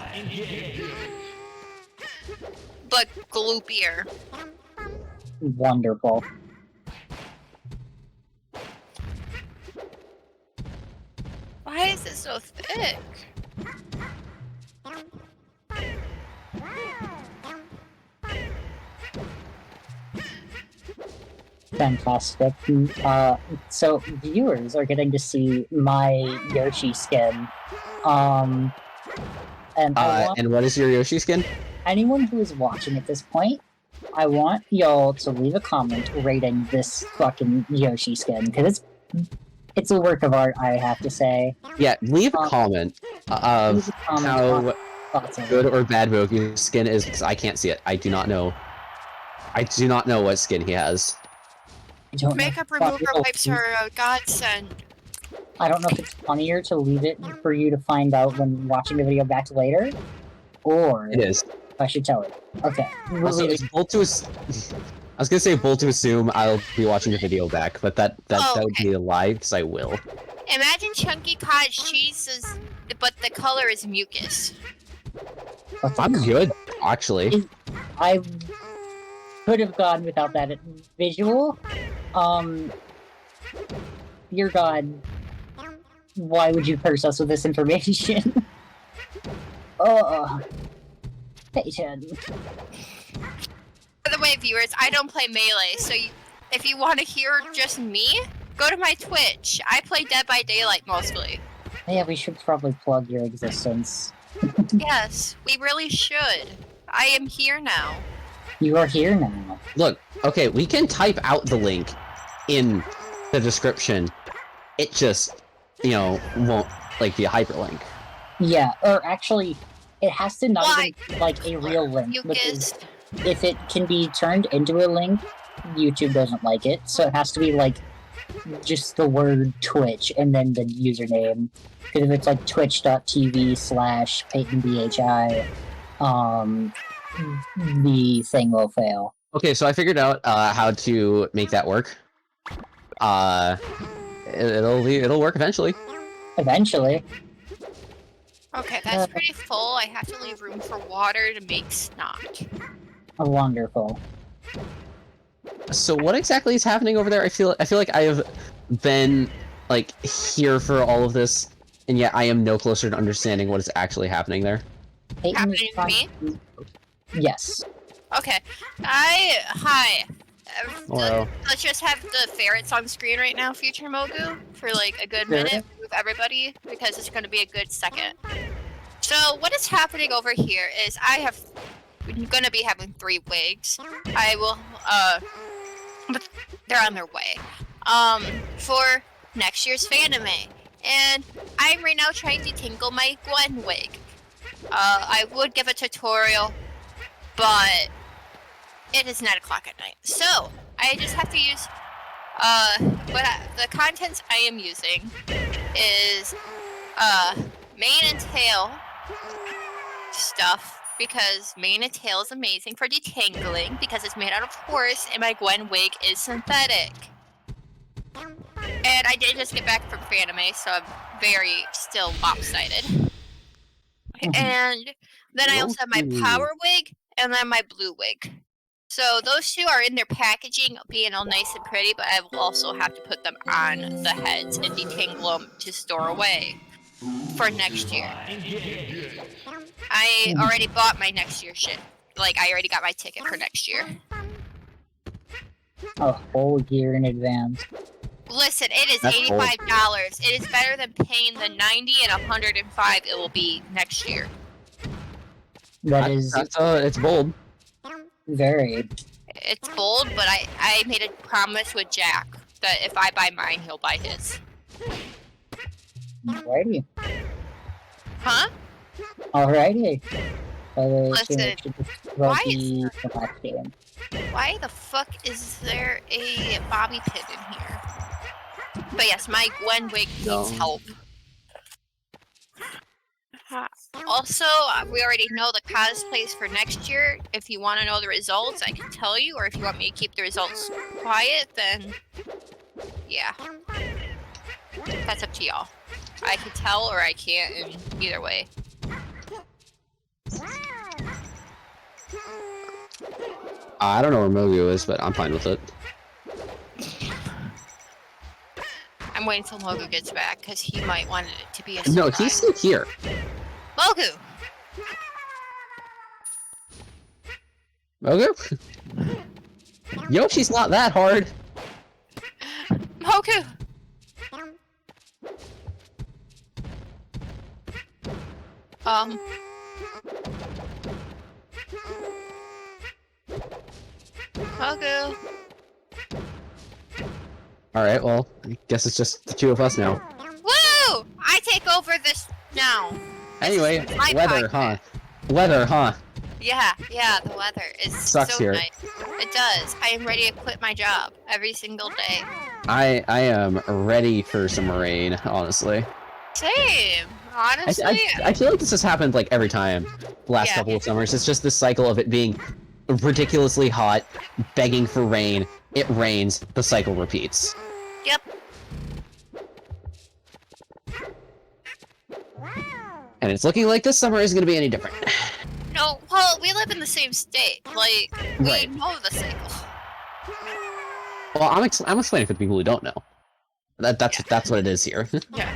[SPEAKER 4] but gloopier.
[SPEAKER 2] Wonderful.
[SPEAKER 4] Why is it so thick?
[SPEAKER 2] Fantastic. So viewers are getting to see my Yoshi skin. And
[SPEAKER 1] what is your Yoshi skin?
[SPEAKER 2] Anyone who is watching at this point, I want y'all to leave a comment rating this fucking Yoshi skin, because it's a work of art, I have to say.
[SPEAKER 1] Yeah, leave a comment of how good or bad Mogu's skin is, because I can't see it. I do not know. I do not know what skin he has.
[SPEAKER 4] Makeup remover wipes are a godsend.
[SPEAKER 2] I don't know if it's funnier to leave it for you to find out when watching the video back later, or...
[SPEAKER 1] It is.
[SPEAKER 2] I should tell her. Okay. We're
[SPEAKER 1] Also,
[SPEAKER 2] leaving.
[SPEAKER 1] it's bold to I was gonna say bold to assume I'll be watching the video back, but that would
[SPEAKER 4] okay.
[SPEAKER 1] be a lie, because I will.
[SPEAKER 4] Imagine chunky cottage cheese, but the color is mucus.
[SPEAKER 2] I'm
[SPEAKER 1] good, actually.
[SPEAKER 2] I could have gone without that visual. Dear God, why would you curse us with this information? Payton.
[SPEAKER 4] By the way, viewers, I don't play Melee, so if you want to hear just me, go to my Twitch. I play Dead by Daylight mostly.
[SPEAKER 2] Yeah, we should probably plug your existence.
[SPEAKER 4] Yes, we really should. I am here now.
[SPEAKER 2] You are here now.
[SPEAKER 1] Look, okay, we can type out the link in the description. It just, won't, be a hyperlink.
[SPEAKER 2] Yeah, or actually, it has to not
[SPEAKER 4] Why?
[SPEAKER 2] even like a real link.
[SPEAKER 4] Mucus.
[SPEAKER 2] Because if it can be turned into a link, YouTube doesn't like it. So it has to be like just the word Twitch and then the username. Because if it's like twitch.tv/PaytonBhi, the thing will fail.
[SPEAKER 1] Okay, so I figured out how to make that work. It'll work eventually.
[SPEAKER 2] Eventually.
[SPEAKER 4] Okay, that's pretty full. I have to leave room for water to make snot.
[SPEAKER 2] Wonderful.
[SPEAKER 1] So what exactly is happening over there? I feel like I have been here for all of this, and yet I am no closer to understanding what is actually happening there.
[SPEAKER 2] Payton
[SPEAKER 4] Happening to me?
[SPEAKER 2] Yes.
[SPEAKER 4] Okay. Hi.
[SPEAKER 1] Hello.
[SPEAKER 4] Let's just have the ferrets on screen right now, Future Mogu, for a good minute with everybody, because it's going to be a good second. So what is happening over here is I'm going to be having 3 wigs. I will, but they're on their way, for next year's FanAme. And I'm right now trying to tingle my Gwen wig. I would give a tutorial, but it is 9 o'clock at night, so I just have to use, the contents I am using is, mane and tail stuff, because mane and tail is amazing for detangling, because it's made out of horse, and my Gwen wig is synthetic. And I did just get back from FanAme, so I'm very still lopsided. And then I also have my power wig, and then my blue wig. So those 2 are in their packaging, being all nice and pretty, but I will also have to put them on the heads and detangle them to store away for next year. I already bought my next year shit. I already got my ticket for next year.
[SPEAKER 2] A whole year in advance.
[SPEAKER 4] Listen, it is
[SPEAKER 1] That's
[SPEAKER 4] $85. It is better than paying the $90 and $105 it will be next year.
[SPEAKER 1] It's bold.
[SPEAKER 2] Very.
[SPEAKER 4] It's bold, but I made a promise with Jack that if I buy mine, he'll buy his.
[SPEAKER 2] Alrighty.
[SPEAKER 4] Huh?
[SPEAKER 2] Alrighty.
[SPEAKER 4] Listen, why
[SPEAKER 2] Why
[SPEAKER 4] the fuck is there a bobby pin in here? But yes, my Gwen wig needs help. Also, we already know the cosplays for next year. If you want to know the results, I can tell you, or if you want me to keep the results quiet, then yeah. That's up to y'all. I can tell or I can't, and either way.
[SPEAKER 1] I don't know where Mogu is, but I'm fine with it.
[SPEAKER 4] I'm waiting till Mogu gets back, because he might want it to be a surprise.
[SPEAKER 1] No, he's still here.
[SPEAKER 4] Mogu!
[SPEAKER 1] Mogu? Yoshi's not that hard.
[SPEAKER 4] Mogu! Mogu!
[SPEAKER 1] Alright, well, I guess it's just the 2 of us now.
[SPEAKER 4] Woo! I take over this now.
[SPEAKER 1] Anyway,
[SPEAKER 4] my
[SPEAKER 1] weather,
[SPEAKER 4] podcast.
[SPEAKER 1] huh? Weather, huh?
[SPEAKER 4] Yeah, the weather is
[SPEAKER 1] Sucks
[SPEAKER 4] so
[SPEAKER 1] here.
[SPEAKER 4] nice. It does. I am ready to quit my job every single day.
[SPEAKER 1] I am ready for some rain, honestly.
[SPEAKER 4] Same. Honestly,
[SPEAKER 1] I feel like this has happened like every time the last
[SPEAKER 4] Yeah.
[SPEAKER 1] couple of summers. It's just this cycle of it being ridiculously hot, begging for rain. It rains. The cycle repeats.
[SPEAKER 4] Yep.
[SPEAKER 1] And it's looking like this summer isn't going to be any different.
[SPEAKER 4] No, well, we live in the same state. Like, we
[SPEAKER 1] Right.
[SPEAKER 4] know the cycle.
[SPEAKER 1] Well, I'm explaining for the people who don't know. That's what it is here.
[SPEAKER 4] Yeah.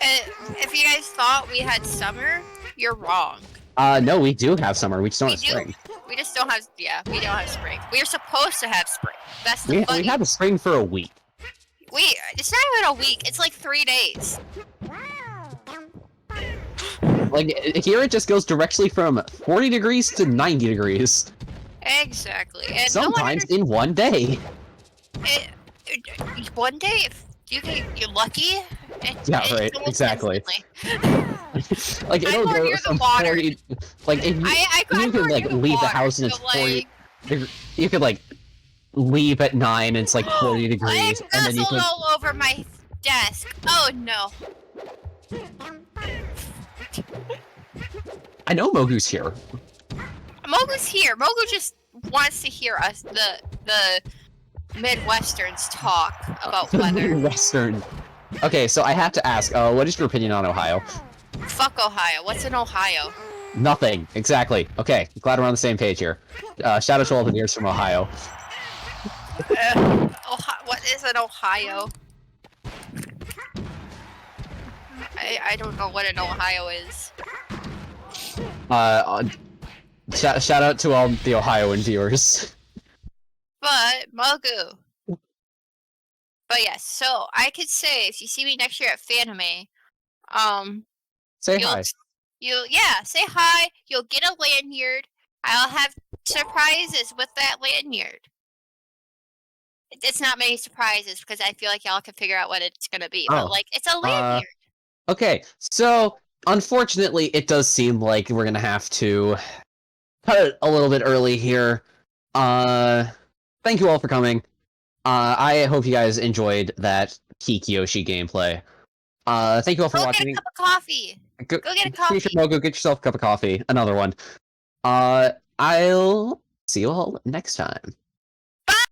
[SPEAKER 4] If you guys thought we had summer, you're wrong.
[SPEAKER 1] No, we do have summer. We just don't
[SPEAKER 4] We
[SPEAKER 1] have
[SPEAKER 4] do.
[SPEAKER 1] spring.
[SPEAKER 4] We just don't have. Yeah, we don't have spring. We are supposed to have spring. That's the
[SPEAKER 1] We
[SPEAKER 4] funny.
[SPEAKER 1] had a spring for a week.
[SPEAKER 4] It's not even a week. It's like 3 days.
[SPEAKER 1] Like here, it just goes directly from 40 degrees to 90 degrees.
[SPEAKER 4] Exactly. And
[SPEAKER 1] Sometimes in one day.
[SPEAKER 4] One day, if you're lucky.
[SPEAKER 1] Yeah, right,
[SPEAKER 4] almost
[SPEAKER 1] exactly.
[SPEAKER 4] instantly.
[SPEAKER 1] Like it'll
[SPEAKER 4] I'm
[SPEAKER 1] go
[SPEAKER 4] near
[SPEAKER 1] from
[SPEAKER 4] the water.
[SPEAKER 1] 40. Like if you can like leave the house and it's 40. You could like leave at 9 and it's like 40 degrees,
[SPEAKER 4] I'm
[SPEAKER 1] and then you
[SPEAKER 4] nestled
[SPEAKER 1] can.
[SPEAKER 4] all over my desk. Oh no.
[SPEAKER 1] I know Mogu's here.
[SPEAKER 4] Mogu's here. Mogu just wants to hear us, the Midwesterns, talk about weather.
[SPEAKER 1] Western. Okay, so I have to ask. What is your opinion on Ohio?
[SPEAKER 4] Fuck Ohio. What's in Ohio?
[SPEAKER 1] Nothing. Exactly. Okay, glad we're on the same page here. Shout out to all the viewers from Ohio.
[SPEAKER 4] What is an Ohio? I don't know what an Ohio is.
[SPEAKER 1] Shout out to all the Ohioan viewers.
[SPEAKER 4] But Mogu. But yes, so I could say if you see me next year at Fanime,
[SPEAKER 1] Say
[SPEAKER 4] you'll,
[SPEAKER 1] hi.
[SPEAKER 4] say hi. You'll get a lanyard. I'll have surprises with that lanyard. It's not many surprises because I feel like y'all can figure out what it's gonna be. But like, it's a lanyard.
[SPEAKER 1] Okay, so unfortunately, it does seem like we're gonna have to cut it a little bit early here. Thank you all for coming. I hope you guys enjoyed that Kikiyoshi gameplay. Thank you all for
[SPEAKER 4] Go
[SPEAKER 1] watching.
[SPEAKER 4] get a cup of coffee. Go get a coffee.
[SPEAKER 1] Go get yourself a cup of coffee. Another one. I'll see you all next time.